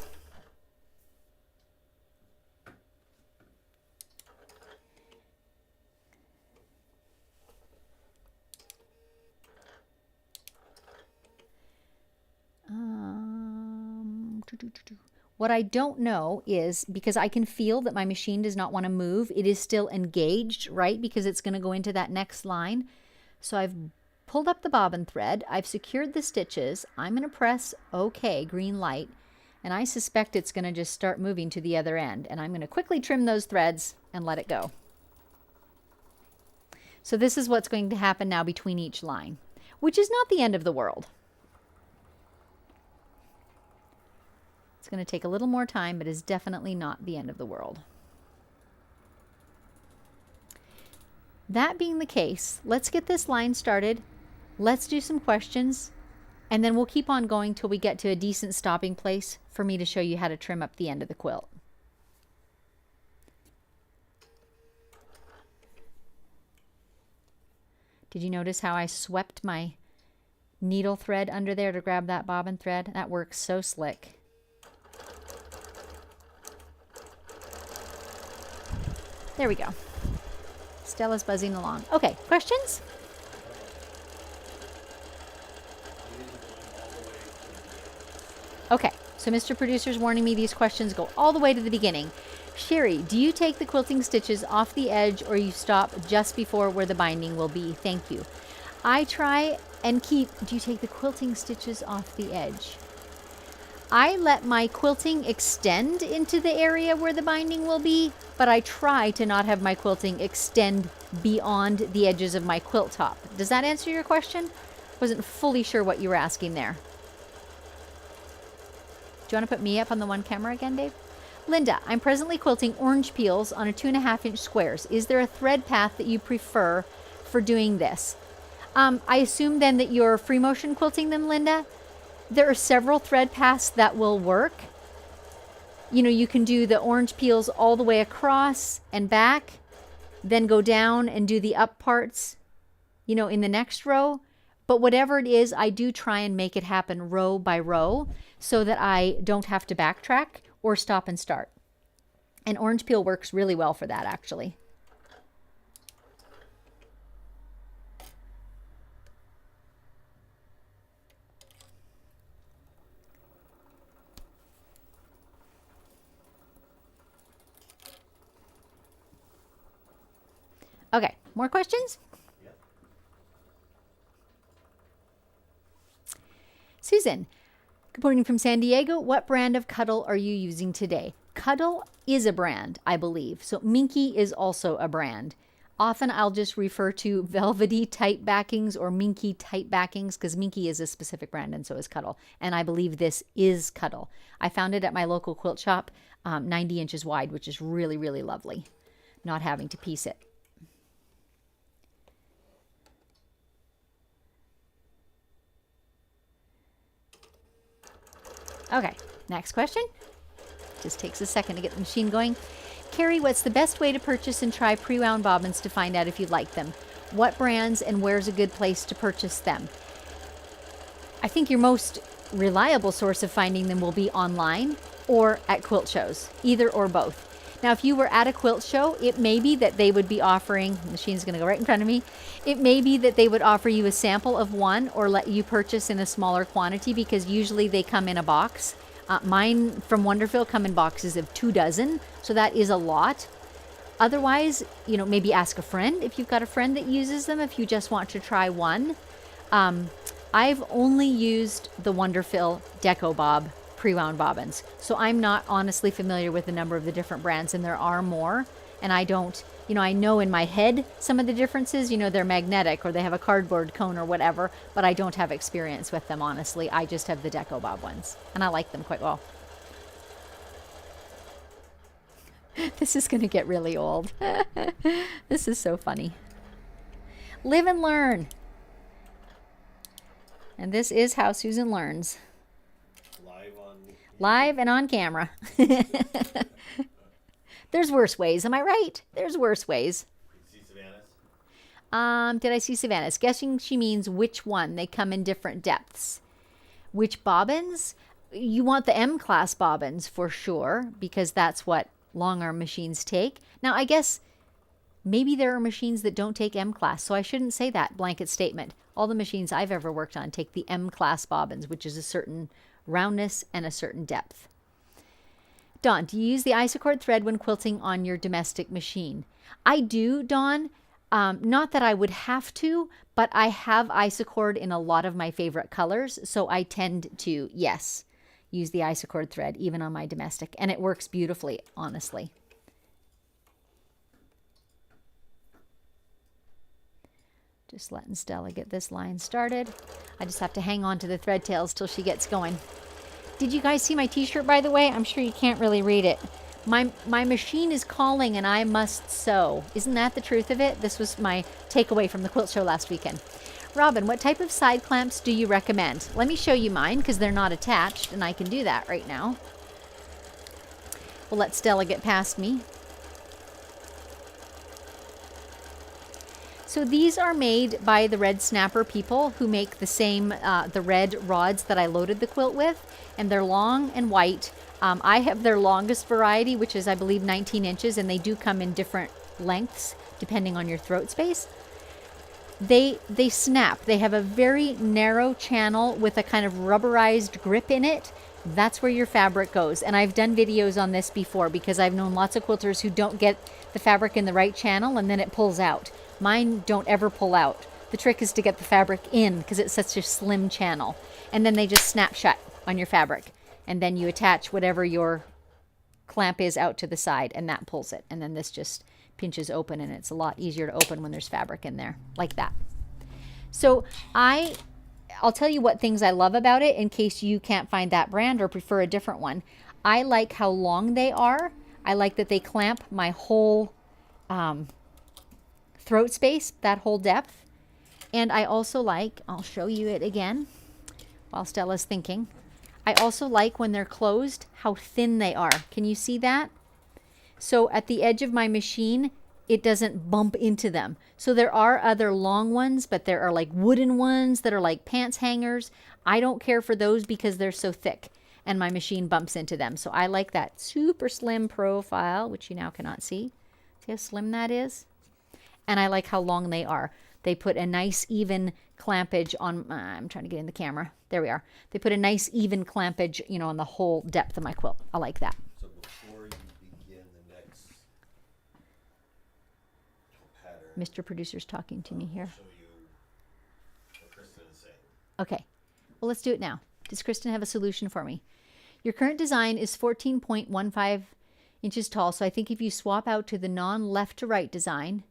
What I don't know is, because I can feel that my machine does not want to move, it is still engaged, right? Because it's going to go into that next line. So I've pulled up the bobbin thread. I've secured the stitches. I'm going to press OK, green light. And I suspect it's going to just start moving to the other end. And I'm going to quickly trim those threads and let it go. So this is what's going to happen now between each line, which is not the end of the world. It's going to take a little more time, but is definitely not the end of the world. That being the case, let's get this line started. Let's do some questions, and then we'll keep on going till we get to a decent stopping place for me to show you how to trim up the end of the quilt. Did you notice how I swept my needle thread under there to grab that bobbin thread? That works so slick. There we go. Stella's buzzing along. Okay, questions? Okay, so Mr. Producer's warning me these questions go all the way to the beginning. Sherry, do you take the quilting stitches off the edge or you stop just before where the binding will be? Thank you. I try and keep, do you take the quilting stitches off the edge? I let my quilting extend into the area where the binding will be, but I try to not have my quilting extend beyond the edges of my quilt top. Does that answer your question? Wasn't fully sure what you were asking there. Do you want to put me up on the one camera again, Dave? Linda, I'm presently quilting orange peels on a 2.5-inch squares. Is there a thread path that you prefer for doing this? I assume then that you're free motion quilting them, Linda. There are several thread paths that will work. You know, you can do the orange peels all the way across and back, then go down and do the up parts, you know, in the next row. But whatever it is, I do try and make it happen row by row so that I don't have to backtrack or stop and start. And orange peel works really well for that, actually. Okay, more questions? Yep. Susan, good morning from San Diego. What brand of Cuddle are you using today? Cuddle is a brand, I believe. So Minky is also a brand. Often I'll just refer to velvety tight backings or Minky tight backings because Minky is a specific brand and so is Cuddle. And I believe this is Cuddle. I found it at my local quilt shop, 90 inches wide, which is really, really lovely. Not having to piece it. Okay, next question. Just takes a second to get the machine going. Carrie, what's the best way to purchase and try pre-wound bobbins to find out if you like them? What brands and where's a good place to purchase them? I think your most reliable source of finding them will be online or at quilt shows, either or both. Now, if you were at a quilt show, it may be that they would be offering, the machine's going to go right in front of me, it may be that they would offer you a sample of one or let you purchase in a smaller quantity because usually they come in a box. Mine from Wonderfil come in boxes of 2 dozen, so that is a lot. Otherwise, you know, maybe ask a friend if you've got a friend that uses them if you just want to try one. I've only used the Wonderfil Deco Bob pre-wound bobbins. So I'm not honestly familiar with the number of the different brands, and there are more. And I don't, you know, I know in my head some of the differences, you know, they're magnetic or they have a cardboard cone or whatever, but I don't have experience with them, honestly. I just have the Deco Bob ones, and I like them quite well. This is going to get really old. This is so funny. Live and learn. And this is how Susan learns. Live and on camera. There's worse ways, am I right? There's worse ways. Did you see Savannah's? Did I see Savannah's? Guessing she means which one. They come in different depths. Which bobbins? You want the M-class bobbins for sure, because that's what long arm machines take. Now, I guess maybe there are machines that don't take M-class, so I shouldn't say that blanket statement. All the machines I've ever worked on take the M-class bobbins, which is a certain roundness and a certain depth. Dawn, do you use the isocord thread when quilting on your domestic machine? I do, Dawn. Not that I would have to, but I have isocord in a lot of my favorite colors, so I tend to, yes, use the isocord thread even on my domestic, and it works beautifully, honestly. Just letting Stella get this line started. I just have to hang on to the thread tails till she gets going. Did you guys see my t-shirt, by the way? I'm sure you can't really read it. My machine is calling and I must sew. Isn't that the truth of it? This was my takeaway from the quilt show last weekend. Robin, what type of side clamps do you recommend? Let me show you mine because they're not attached and I can do that right now. We'll let Stella get past me. So these are made by the Red Snapper people who make the same, the red rods that I loaded the quilt with, and they're long and white. I have their longest variety, which is I believe 19 inches, and they do come in different lengths depending on your throat space. They snap. They have a very narrow channel with a kind of rubberized grip in it that's where your fabric goes. And I've done videos on this before because I've known lots of quilters who don't get the fabric in the right channel and then it pulls out. Mine don't ever pull out. The trick is to get the fabric in because it's such a slim channel. And then they just snap shut on your fabric. And then you attach whatever your clamp is out to the side and that pulls it. And then this just pinches open and it's a lot easier to open when there's fabric in there, like that. So I'll tell you what things I love about it in case you can't find that brand or prefer a different one. I like how long they are. I like that they clamp my whole throat space, that whole depth. And I also like, I'll show you it again while Stella's thinking. I also like when they're closed, how thin they are. Can you see that? So at the edge of my machine, it doesn't bump into them. So there are other long ones, but there are like wooden ones that are like pants hangers. I don't care for those because they're so thick and my machine bumps into them. So I like that super slim profile, which you now cannot see. See how slim that is? And I like how long they are. They put a nice even clampage on, I'm trying to get in the camera. There we are. They put a nice even clampage, you know, on the whole depth of my quilt. I like that. So before you begin the next pattern, Mr. Producer's talking to me here. I'll show you what Kristen is saying. Okay, well, let's do it now. Does Kristen have a solution for me? Your current design is 14.15 inches tall, so I think if you swap out to the non-left to right design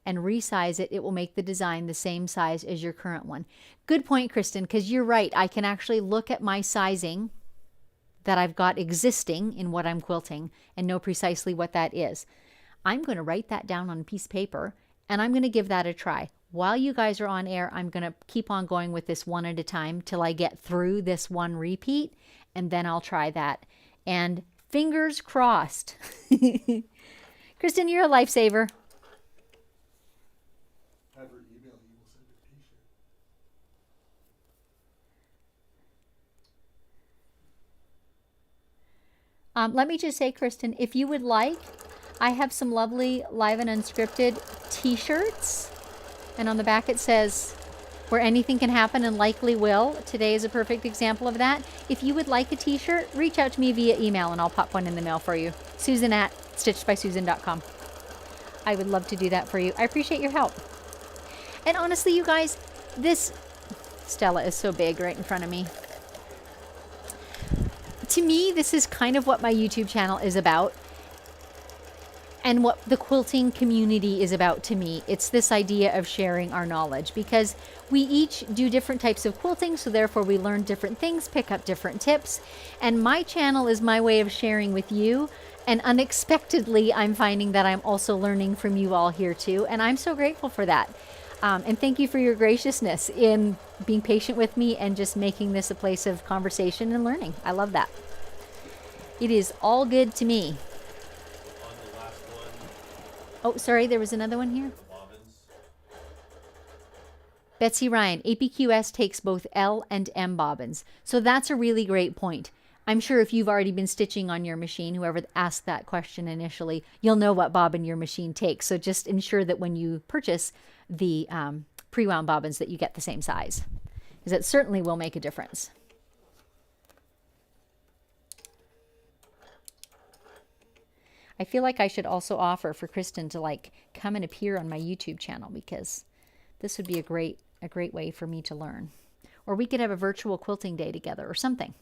and resize it, it will make the design the same size as your current one. Good point, Kristen, because you're right. I can actually look at my sizing that I've got existing in what I'm quilting and know precisely what that is. I'm going to write that down on a piece of paper and I'm going to give that a try. While you guys are on air, I'm going to keep on going with this one at a time till I get through this one repeat, and then I'll try that. And fingers crossed. Kristen, you're a lifesaver. Have her email you, we'll send her a t-shirt. Let me just say, Kristen, if you would like, I have some lovely Live and Unscripted t-shirts. And on the back it says, where anything can happen and likely will. Today is a perfect example of that. If you would like a t-shirt, reach out to me via email and I'll pop one in the mail for you. Susan at stitchedbysusan.com. I would love to do that for you. I appreciate your help. And honestly, you guys, this Stella is so big right in front of me. To me, this is kind of what my YouTube channel is about and what the quilting community is about to me. It's this idea of sharing our knowledge because we each do different types of quilting, so therefore we learn different things, pick up different tips, and my channel is my way of sharing with you. And unexpectedly, I'm finding that I'm also learning from you all here too, and I'm so grateful for that. And thank you for your graciousness in being patient with me and just making this a place of conversation and learning. I love that. It is all good to me. On the last one, Oh, sorry, there was another one here. the bobbins. Betsy Ryan, APQS takes both L and M bobbins. So that's a really great point. I'm sure if you've already been stitching on your machine, whoever asked that question initially, you'll know what bobbin your machine takes. So just ensure that when you purchase the pre-wound bobbins that you get the same size, because it certainly will make a difference. I feel like I should also offer for Kristen to like come and appear on my YouTube channel, because this would be a great way for me to learn. Or we could have a virtual quilting day together or something.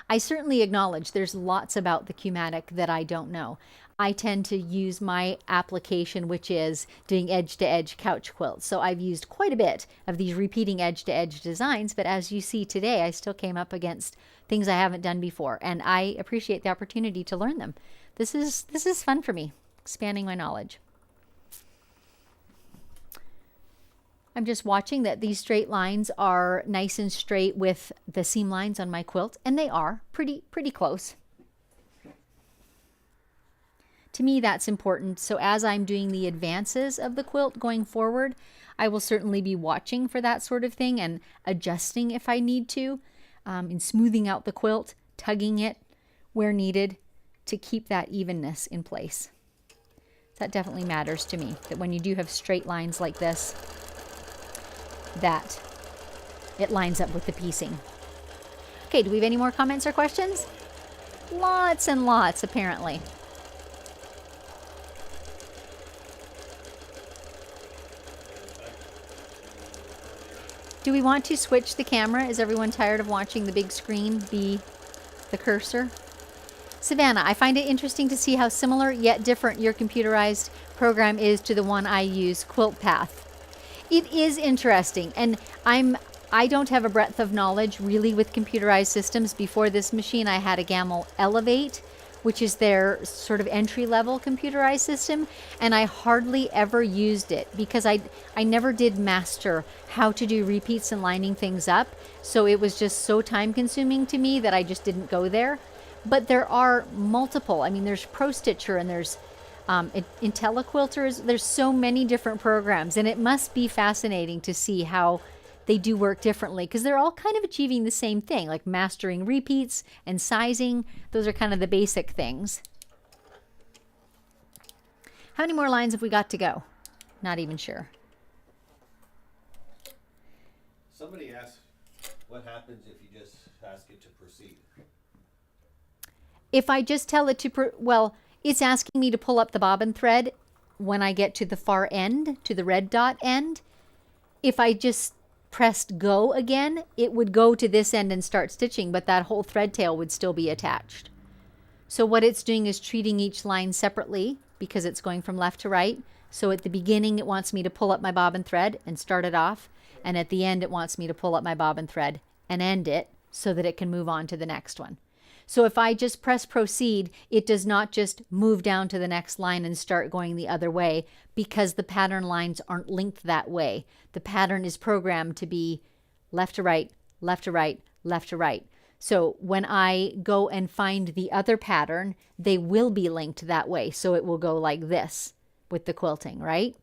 I certainly acknowledge there's lots about the Q-Matic that I don't know. I tend to use my application, which is doing edge-to-edge couch quilts. So I've used quite a bit of these repeating edge-to-edge designs, but as you see today, I still came up against things I haven't done before, and I appreciate the opportunity to learn them. This is fun for me, expanding my knowledge. I'm just watching that these straight lines are nice and straight with the seam lines on my quilt, and they are pretty close. To me, that's important. So as I'm doing the advances of the quilt going forward, I will certainly be watching for that sort of thing and adjusting if I need to, in smoothing out the quilt, tugging it where needed to keep that evenness in place. That definitely matters to me, that when you do have straight lines like this, that it lines up with the piecing. Okay, do we have any more comments or questions? Lots and lots, apparently. Do we want to switch the camera? Is everyone tired of watching the big screen be the cursor? Savannah, I find it interesting to see how similar yet different your computerized program is to the one I use, Quilt Path. It is interesting, and I don't have a breadth of knowledge really with computerized systems. Before this machine, I had a Gamma Elevate, which is their sort of entry-level computerized system, and I hardly ever used it because I never did master how to do repeats and lining things up, so it was just so time-consuming to me that I just didn't go there. But there are multiple. I mean, there's Pro Stitcher and there's IntelliQuilters. There's so many different programs, and it must be fascinating to see how they do work differently because they're all kind of achieving the same thing, like mastering repeats and sizing. Those are kind of the basic things. How many more lines have we got to go? Not even sure. Somebody asked what happens if you just ask it to proceed. If I just tell it to, well, it's asking me to pull up the bobbin thread when I get to the far end, to the red dot end. If I just pressed go again, it would go to this end and start stitching, but that whole thread tail would still be attached. So what it's doing is treating each line separately because it's going from left to right. So at the beginning, it wants me to pull up my bobbin thread and start it off. And at the end, it wants me to pull up my bobbin thread and end it so that it can move on to the next one. So if I just press proceed, it does not just move down to the next line and start going the other way because the pattern lines aren't linked that way. The pattern is programmed to be left to right, left to right, left to right. So when I go and find the other pattern, they will be linked that way. So it will go like this with the quilting, right?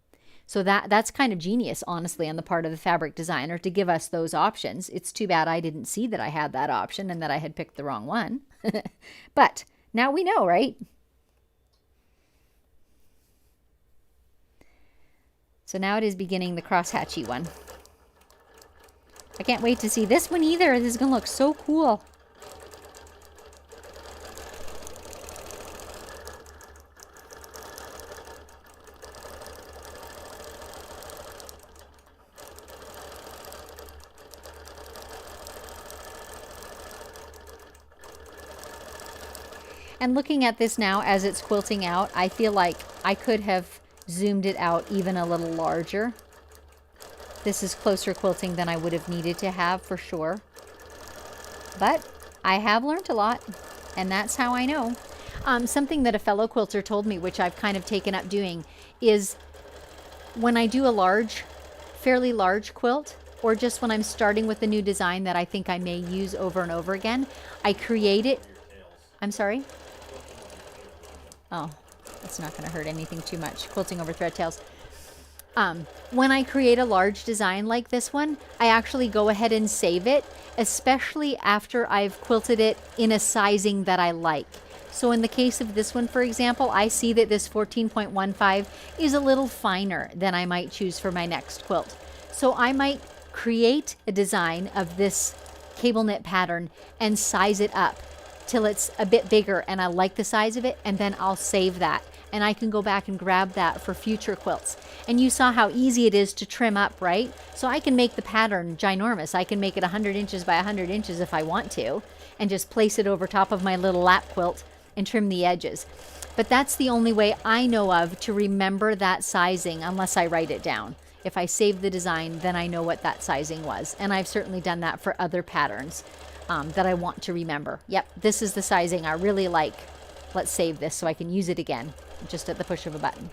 So that's kind of genius, honestly, on the part of the fabric designer to give us those options. It's too bad I didn't see that I had that option and that I had picked the wrong one. But now we know, right? So now it is beginning the crosshatchy one. I can't wait to see this one either. This is going to look so cool. And looking at this now as it's quilting out, I feel like I could have zoomed it out even a little larger. This is closer quilting than I would have needed to have for sure. But I have learned a lot, and that's how I know. Something that a fellow quilter told me, which I've kind of taken up doing, is when I do a fairly large quilt, or just when I'm starting with a new design that I think I may use over and over again, I create it. I'm sorry? Oh, that's not going to hurt anything too much. Quilting over thread tails. When I create a large design like this one, I actually go ahead and save it, especially after I've quilted it in a sizing that I like. So in the case of this one, for example, I see that this 14.15 is a little finer than I might choose for my next quilt. So I might create a design of this cable knit pattern and size it up till it's a bit bigger and I like the size of it, and then I'll save that and I can go back and grab that for future quilts. And you saw how easy it is to trim up, right? So I can make the pattern ginormous. I can make it 100 inches by 100 inches if I want to, and just place it over top of my little lap quilt and trim the edges. But that's the only way I know of to remember that sizing, unless I write it down. If I save the design, then I know what that sizing was. And I've certainly done that for other patterns that I want to remember. Yep, this is the sizing I really like. Let's save this so I can use it again, just at the push of a button.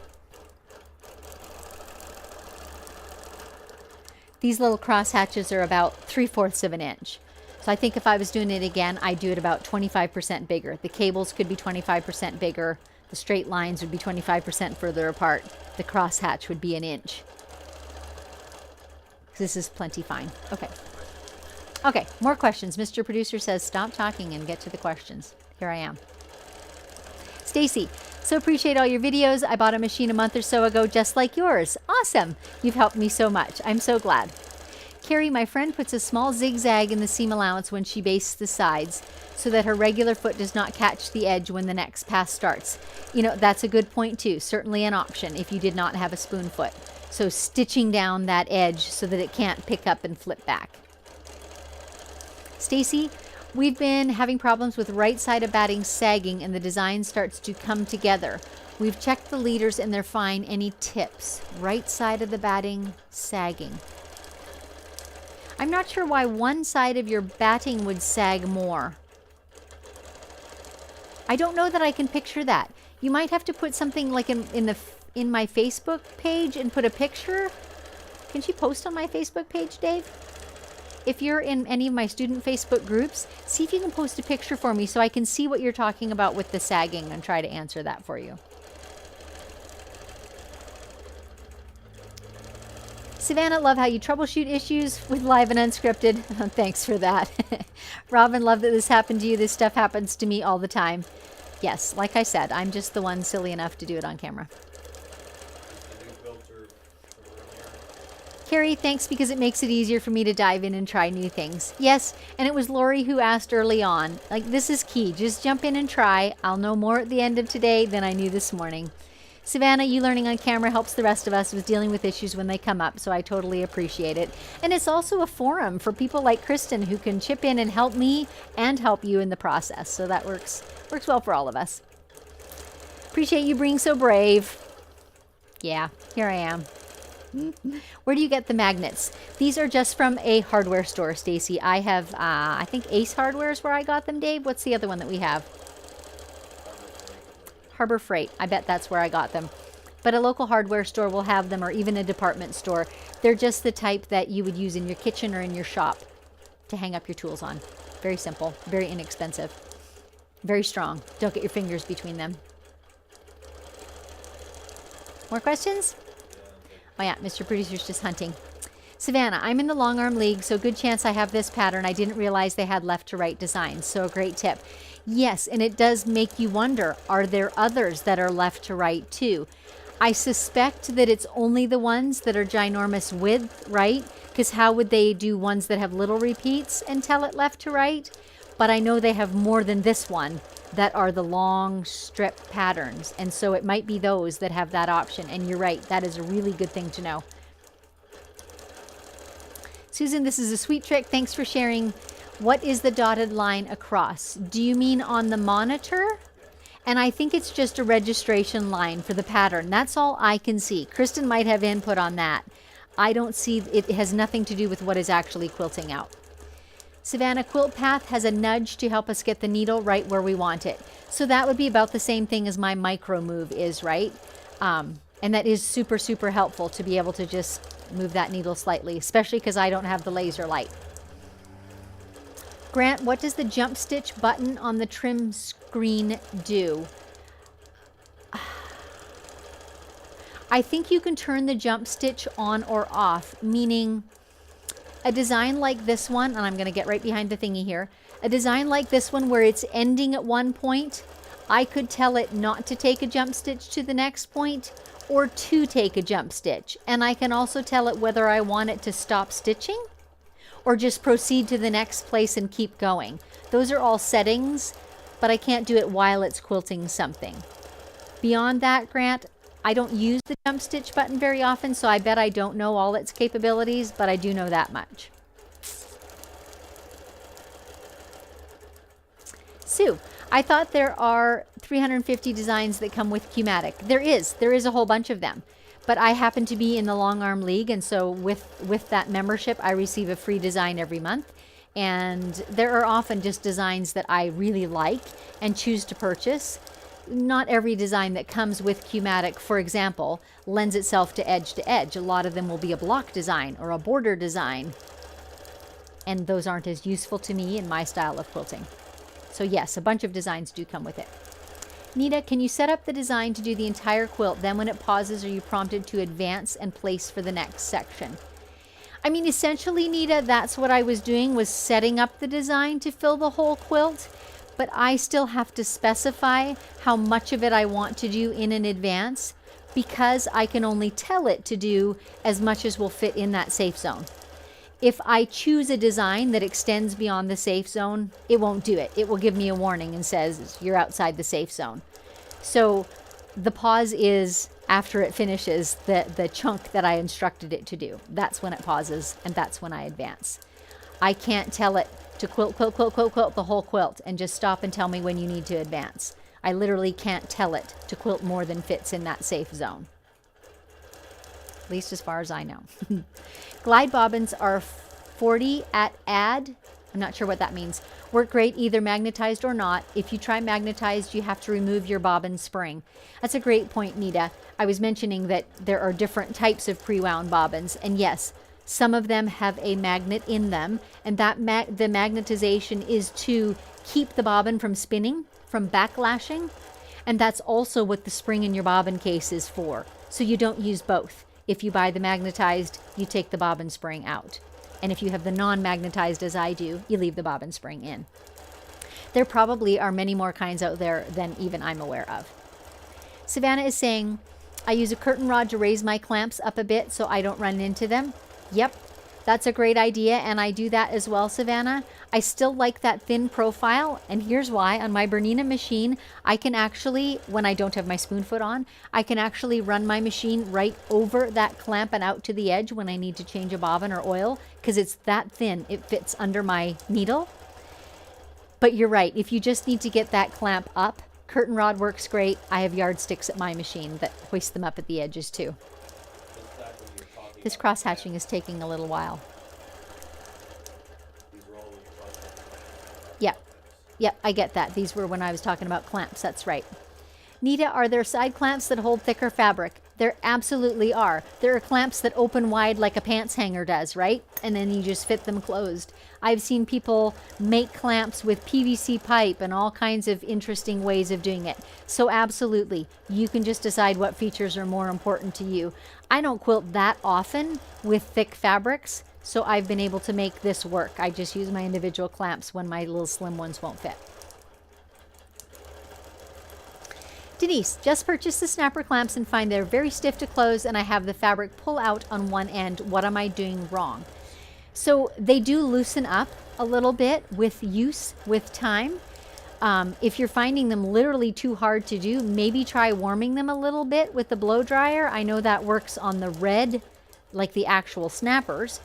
These little cross hatches are about 3/4 of an inch. So I think if I was doing it again, I'd do it about 25% bigger. The cables could be 25% bigger. The straight lines would be 25% further apart. The cross hatch would be an inch. This is plenty fine. Okay. Okay, more questions. Mr. Producer says stop talking and get to the questions. Here I am. Stacy, so appreciate all your videos. I bought a machine a month or so ago just like yours. Awesome. You've helped me so much. I'm so glad. Carrie, my friend, puts a small zigzag in the seam allowance when she bastes the sides so that her regular foot does not catch the edge when the next pass starts. You know, that's a good point too. Certainly an option if you did not have a spoon foot. So stitching down that edge so that it can't pick up and flip back. Stacy, we've been having problems with right side of batting sagging and the design starts to come together. We've checked the leaders and they're fine. Any tips? Right side of the batting sagging. I'm not sure why one side of your batting would sag more. I don't know that I can picture that. You might have to put something like in my Facebook page and put a picture. Can she post on my Facebook page, Dave? If you're in any of my student Facebook groups, see if you can post a picture for me so I can see what you're talking about with the sagging and try to answer that for you. Savannah, love how you troubleshoot issues with live and unscripted. Thanks for that. Robin, love that this happened to you. This stuff happens to me all the time. Yes, like I said, I'm just the one silly enough to do it on camera. Carrie, thanks because it makes it easier for me to dive in and try new things. Yes, and it was Lori who asked early on. Like, this is key. Just jump in and try. I'll know more at the end of today than I knew this morning. Savannah, you learning on camera helps the rest of us with dealing with issues when they come up, so I totally appreciate it. And it's also a forum for people like Kristen who can chip in and help me and help you in the process. So that works well for all of us. Appreciate you being so brave. Yeah, here I am. Where do you get the magnets? These are just from a hardware store, Stacy. I have, I think Ace Hardware is where I got them, Dave. What's the other one that we have? Harbor Freight. I bet that's where I got them. But a local hardware store will have them, or even a department store. They're just the type that you would use in your kitchen or in your shop to hang up your tools on. Very simple, very inexpensive, very strong. Don't get your fingers between them. More questions? Oh yeah, Mr. Producer's just hunting. Savannah, I'm in the long arm league, so good chance I have this pattern. I didn't realize they had left to right designs, so a great tip. Yes, and it does make you wonder, are there others that are left to right too? I suspect that it's only the ones that are ginormous width, right? Because how would they do ones that have little repeats and tell it left to right? But I know they have more than this one that are the long strip patterns. And so it might be those that have that option. And you're right, that is a really good thing to know. Susan, this is a sweet trick. Thanks for sharing. What is the dotted line across? Do you mean on the monitor? And I think it's just a registration line for the pattern. That's all I can see. Kristen might have input on that. I don't see, it has nothing to do with what is actually quilting out. Savannah, Quilt Path has a nudge to help us get the needle right where we want it. So that would be about the same thing as my micro move is, right? And that is super, super helpful to be able to just move that needle slightly, especially because I don't have the laser light. Grant, what does the jump stitch button on the trim screen do? I think you can turn the jump stitch on or off, meaning a design like this one, and I'm going to get right behind the thingy here, a design like this one where it's ending at one point, I could tell it not to take a jump stitch to the next point or to take a jump stitch. And I can also tell it whether I want it to stop stitching or just proceed to the next place and keep going. Those are all settings, but I can't do it while it's quilting something. Beyond that, Grant, I don't use the jump stitch button very often, so I bet I don't know all its capabilities, but I do know that much. Sue, I thought there are 350 designs that come with Q-Matic. There is a whole bunch of them. But I happen to be in the Long Arm League, and so with that membership, I receive a free design every month. And there are often just designs that I really like and choose to purchase. Not every design that comes with Q-Matic, for example, lends itself to edge. A lot of them will be a block design or a border design. And those aren't as useful to me in my style of quilting. So yes, a bunch of designs do come with it. Nita, can you set up the design to do the entire quilt? Then when it pauses, are you prompted to advance and place for the next section? I mean, essentially, Nita, that's what I was doing, was setting up the design to fill the whole quilt. But I still have to specify how much of it I want to do in advance because I can only tell it to do as much as will fit in that safe zone. If I choose a design that extends beyond the safe zone, it won't do it. It will give me a warning and says you're outside the safe zone. So the pause is after it finishes the chunk that I instructed it to do. That's when it pauses, and that's when I advance. I can't tell it to quilt, quilt, quilt, quilt, quilt the whole quilt and just stop and tell me when you need to advance. I literally can't tell it to quilt more than fits in that safe zone. At least as far as I know. Glide bobbins are 40 at add. I'm not sure what that means. Work great either magnetized or not. If you try magnetized, you have to remove your bobbin spring. That's a great point, Nita. I was mentioning that there are different types of pre-wound bobbins, and yes, some of them have a magnet in them, and that the magnetization is to keep the bobbin from spinning, from backlashing, and that's also what the spring in your bobbin case is for. So you don't use both. If you buy the magnetized, you take the bobbin spring out. And if you have the non-magnetized, as I do, you leave the bobbin spring in. There probably are many more kinds out there than even I'm aware of. Savannah is saying, I use a curtain rod to raise my clamps up a bit so I don't run into them. Yep, that's a great idea, and I do that as well, Savannah. I still like that thin profile, and here's why. On my Bernina machine, I can actually, when I don't have my spoon foot on, I can actually run my machine right over that clamp and out to the edge when I need to change a bobbin or oil, because it's that thin. It fits under my needle. But you're right, if you just need to get that clamp up, curtain rod works great. I have yardsticks at my machine that hoist them up at the edges too. This cross-hatching is taking a little while. Yep, I get that. These were when I was talking about clamps. That's right. Nita, are there side clamps that hold thicker fabric? There absolutely are. There are clamps that open wide like a pants hanger does, right? And then you just fit them closed. I've seen people make clamps with PVC pipe and all kinds of interesting ways of doing it. So absolutely, you can just decide what features are more important to you. I don't quilt that often with thick fabrics, so I've been able to make this work. I just use my individual clamps when my little slim ones won't fit. Denise, just purchased the snapper clamps and find they're very stiff to close, and I have the fabric pull out on one end. What am I doing wrong? So they do loosen up a little bit with use, with time. If you're finding them literally too hard to do, maybe try warming them a little bit with the blow dryer. I know that works on the red, like the actual snappers.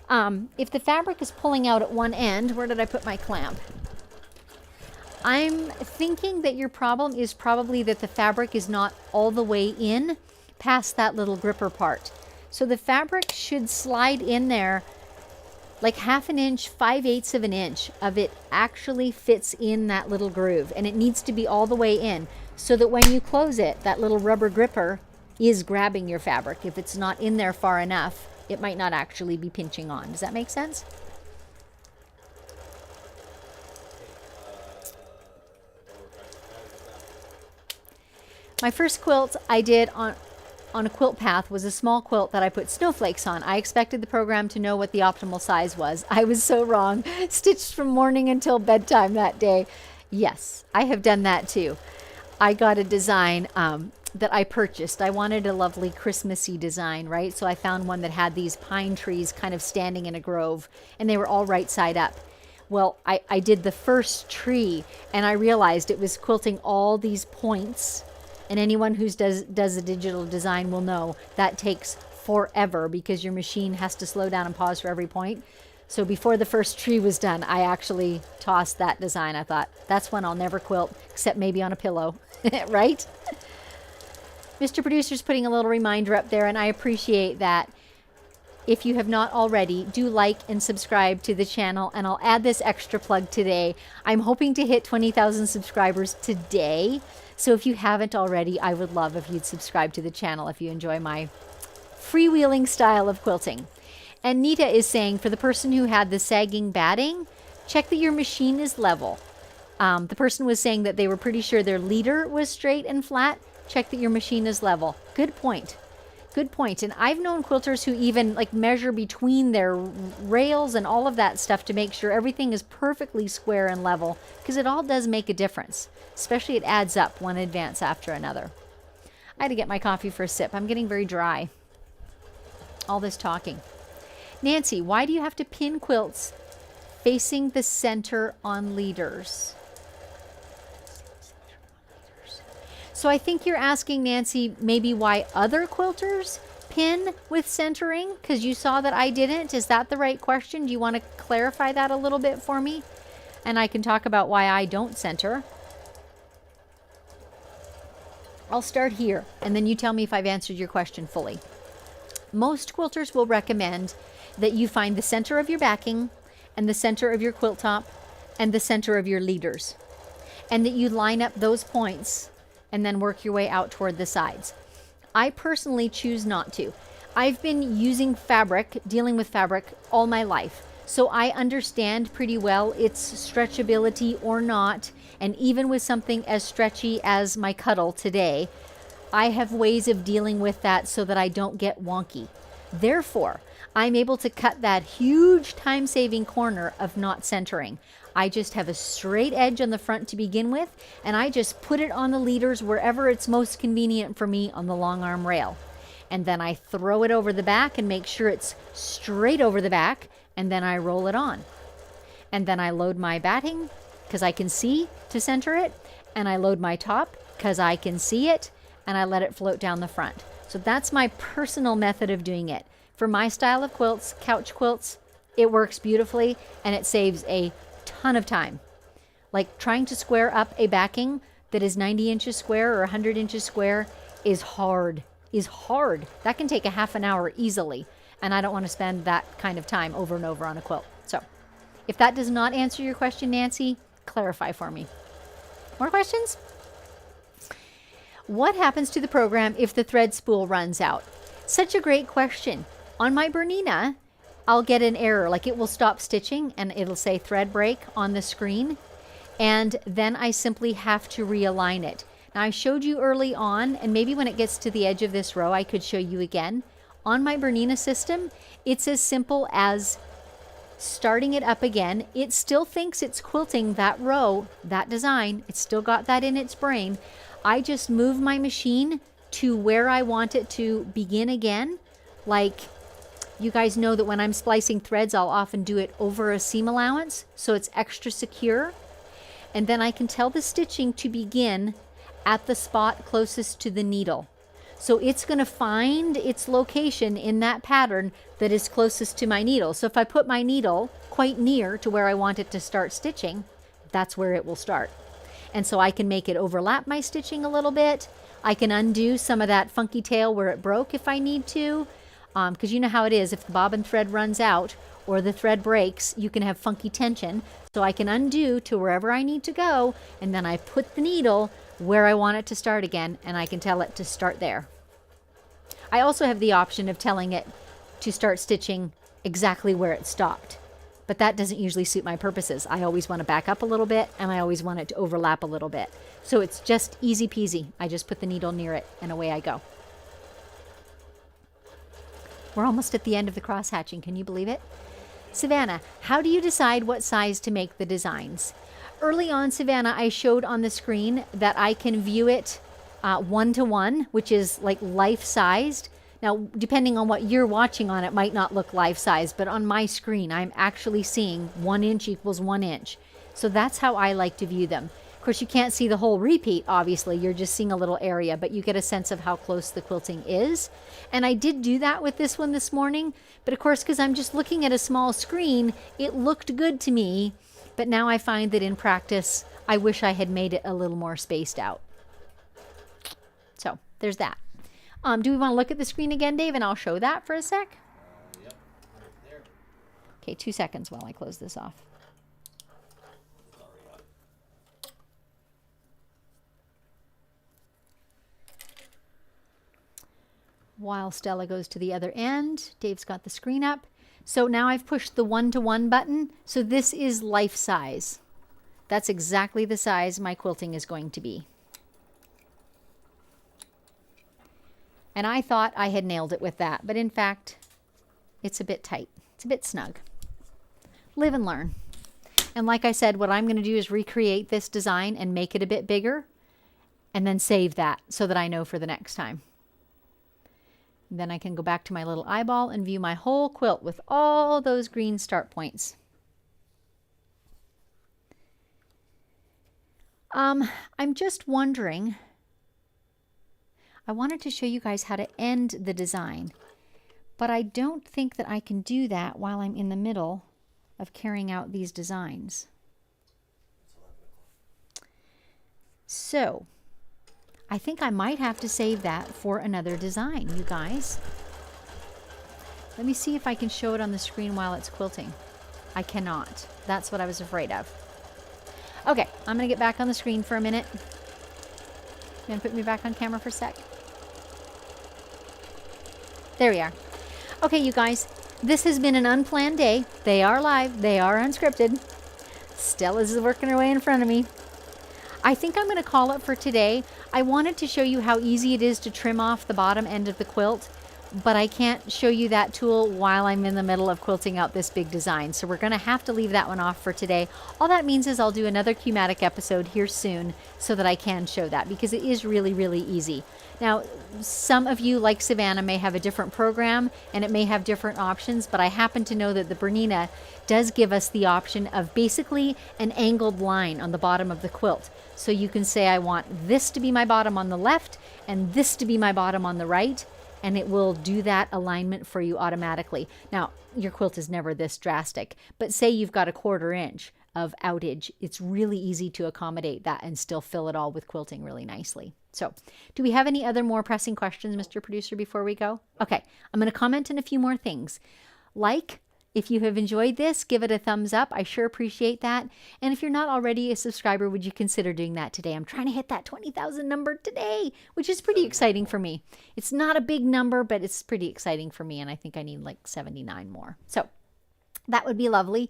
If the fabric is pulling out at one end, where did I put my clamp? I'm thinking that your problem is probably that the fabric is not all the way in past that little gripper part. So the fabric should slide in there like 1/2 inch, 5/8 of an inch of it actually fits in that little groove, and it needs to be all the way in so that when you close it, that little rubber gripper is grabbing your fabric. If it's not in there far enough, it might not actually be pinching on. Does that make sense? My first quilt I did on a quilt path was a small quilt that I put snowflakes on. I expected the program to know what the optimal size was. I was so wrong. Stitched from morning until bedtime that day. Yes, I have done that too. I got a design that I purchased. I wanted a lovely Christmassy design, right? So I found one that had these pine trees kind of standing in a grove, and they were all right side up. Well, I did the first tree, and I realized it was quilting all these points. And anyone who does a digital design will know that takes forever because your machine has to slow down and pause for every point. So before the first tree was done, I actually tossed that design. I thought, that's one I'll never quilt, except maybe on a pillow, right? Mr. Producer's putting a little reminder up there, and I appreciate that. If you have not already, do like and subscribe to the channel, and I'll add this extra plug today. I'm hoping to hit 20,000 subscribers today. So if you haven't already, I would love if you'd subscribe to the channel if you enjoy my freewheeling style of quilting. And Nita is saying, for the person who had the sagging batting, check that your machine is level. The person was saying that they were pretty sure their leader was straight and flat. Check that your machine is level. Good point. Good point. And I've known quilters who even like measure between their rails and all of that stuff to make sure everything is perfectly square and level, because it all does make a difference, especially it adds up one advance after another. I had to get my coffee for a sip. I'm getting very dry. All this talking. Nancy, why do you have to pin quilts facing the center on leaders? So I think you're asking, Nancy, maybe why other quilters pin with centering, because you saw that I didn't. Is that the right question? Do you want to clarify that a little bit for me? And I can talk about why I don't center. I'll start here, and then you tell me if I've answered your question fully. Most quilters will recommend that you find the center of your backing and the center of your quilt top and the center of your leaders, and that you line up those points and then work your way out toward the sides. I personally choose not to. I've been using fabric, dealing with fabric all my life, so I understand pretty well its stretchability or not, and even with something as stretchy as my Cuddle today, I have ways of dealing with that so that I don't get wonky. Therefore, I'm able to cut that huge time-saving corner of not centering. I just have a straight edge on the front to begin with, and I just put it on the leaders wherever it's most convenient for me on the long arm rail. And then I throw it over the back and make sure it's straight over the back, and then I roll it on. And then I load my batting because I can see to center it, and I load my top because I can see it, and I let it float down the front. So that's my personal method of doing it. For my style of quilts, couch quilts, it works beautifully, and it saves a ton of time. Like trying to square up a backing that is 90 inches square or 100 inches square is hard. That can take a half an hour easily, and I don't want to spend that kind of time over and over on a quilt. So if that does not answer your question, Nancy, clarify for me. More questions? What happens to the program if the thread spool runs out? Such a great question. On my Bernina, I'll get an error, like it will stop stitching and it'll say thread break on the screen, and then I simply have to realign it. Now I showed you early on, and maybe when it gets to the edge of this row I could show you again. On my Bernina system, it's as simple as starting it up again. It still thinks it's quilting that row, that design. It's still got that in its brain. I just move my machine to where I want it to begin again. Like, you guys know that when I'm splicing threads, I'll often do it over a seam allowance, so it's extra secure. And then I can tell the stitching to begin at the spot closest to the needle. So it's going to find its location in that pattern that is closest to my needle. So if I put my needle quite near to where I want it to start stitching, that's where it will start. And so I can make it overlap my stitching a little bit. I can undo some of that funky tail where it broke if I need to. Because you know how it is, if the bobbin thread runs out or the thread breaks, you can have funky tension. So I can undo to wherever I need to go, and then I put the needle where I want it to start again, and I can tell it to start there. I also have the option of telling it to start stitching exactly where it stopped, but that doesn't usually suit my purposes. I always want to back up a little bit, and I always want it to overlap a little bit. So it's just easy peasy. I just put the needle near it, and away I go. We're almost at the end of the cross hatching. Can you believe it? Savannah, how do you decide what size to make the designs? Early on, Savannah, I showed on the screen that I can view it 1-to-1, which is like life-sized. Now, depending on what you're watching on, it might not look life-sized, but on my screen, I'm actually seeing 1 inch equals 1 inch. So that's how I like to view them. Of course, you can't see the whole repeat, obviously. You're just seeing a little area, but you get a sense of how close the quilting is. And I did do that with this one this morning, but of course, because I'm just looking at a small screen, it looked good to me. But now I find that in practice, I wish I had made it a little more spaced out. So there's that. Do we want to look at the screen again, Dave? And I'll show that for a sec. Yep, right there. Okay, 2 seconds while I close this off. While Stella goes to the other end, Dave's got the screen up. So now I've pushed the 1-to-1 button. So this is life size. That's exactly the size my quilting is going to be. And I thought I had nailed it with that, but in fact, it's a bit tight. It's a bit snug. Live and learn. And like I said, what I'm going to do is recreate this design and make it a bit bigger, and then save that so that I know for the next time. Then I can go back to my little eyeball and view my whole quilt with all those green start points. I'm just wondering, I wanted to show you guys how to end the design, but I don't think that I can do that while I'm in the middle of carrying out these designs. So I think I might have to save that for another design, you guys. Let me see if I can show it on the screen while it's quilting. I cannot. That's what I was afraid of. Okay, I'm going to get back on the screen for a minute. You going to put me back on camera for a sec? There we are. Okay, you guys, this has been an unplanned day. They are live. They are unscripted. Stella's working her way in front of me. I think I'm going to call it for today. I wanted to show you how easy it is to trim off the bottom end of the quilt, but I can't show you that tool while I'm in the middle of quilting out this big design. So we're going to have to leave that one off for today. All that means is I'll do another Q-Matic episode here soon so that I can show that, because it is really, really easy. Now, some of you, like Savannah, may have a different program and it may have different options, but I happen to know that the BERNINA does give us the option of basically an angled line on the bottom of the quilt. So you can say, I want this to be my bottom on the left and this to be my bottom on the right, and it will do that alignment for you automatically. Now, your quilt is never this drastic, but say you've got a 1/4 inch of outage, it's really easy to accommodate that and still fill it all with quilting really nicely. So, do we have any other more pressing questions, Mr. Producer, before we go? Okay, I'm going to comment on a few more things. Like, if you have enjoyed this, give it a thumbs up. I sure appreciate that. And if you're not already a subscriber, would you consider doing that today? I'm trying to hit that 20,000 number today, which is pretty exciting for me. It's not a big number, but it's pretty exciting for me. And I think I need like 79 more. So that would be lovely.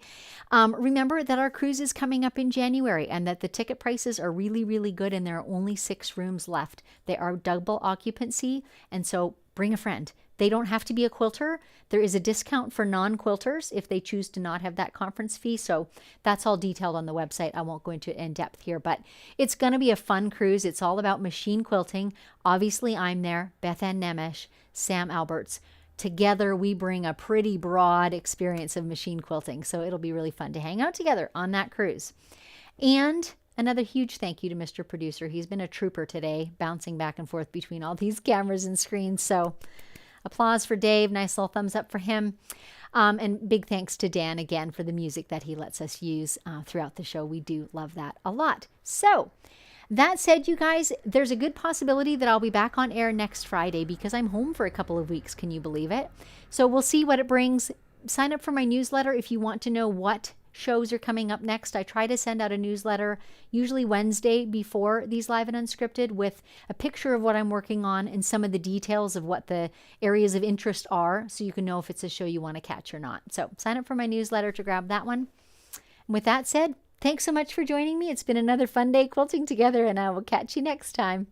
Remember that our cruise is coming up in January and that the ticket prices are really, really good, and there are only 6 rooms left. They are double occupancy, and so bring a friend. They don't have to be a quilter. There is a discount for non-quilters if they choose to not have that conference fee. So that's all detailed on the website. I won't go into it in depth here, but it's going to be a fun cruise. It's all about machine quilting. Obviously, I'm there, Beth Ann Nemesh, Sam Alberts. Together, we bring a pretty broad experience of machine quilting. So it'll be really fun to hang out together on that cruise. And another huge thank you to Mr. Producer. He's been a trooper today, bouncing back and forth between all these cameras and screens. So applause for Dave. Nice little thumbs up for him. And big thanks to Dan again for the music that he lets us use throughout the show. We do love that a lot. So that said, you guys, there's a good possibility that I'll be back on air next Friday because I'm home for a couple of weeks. Can you believe it? So we'll see what it brings. Sign up for my newsletter if you want to know what shows are coming up next. I try to send out a newsletter usually Wednesday before these live and unscripted with a picture of what I'm working on and some of the details of what the areas of interest are, so you can know if it's a show you want to catch or not. So sign up for my newsletter to grab that one. And with that said, thanks so much for joining me. It's been another fun day quilting together, and I will catch you next time.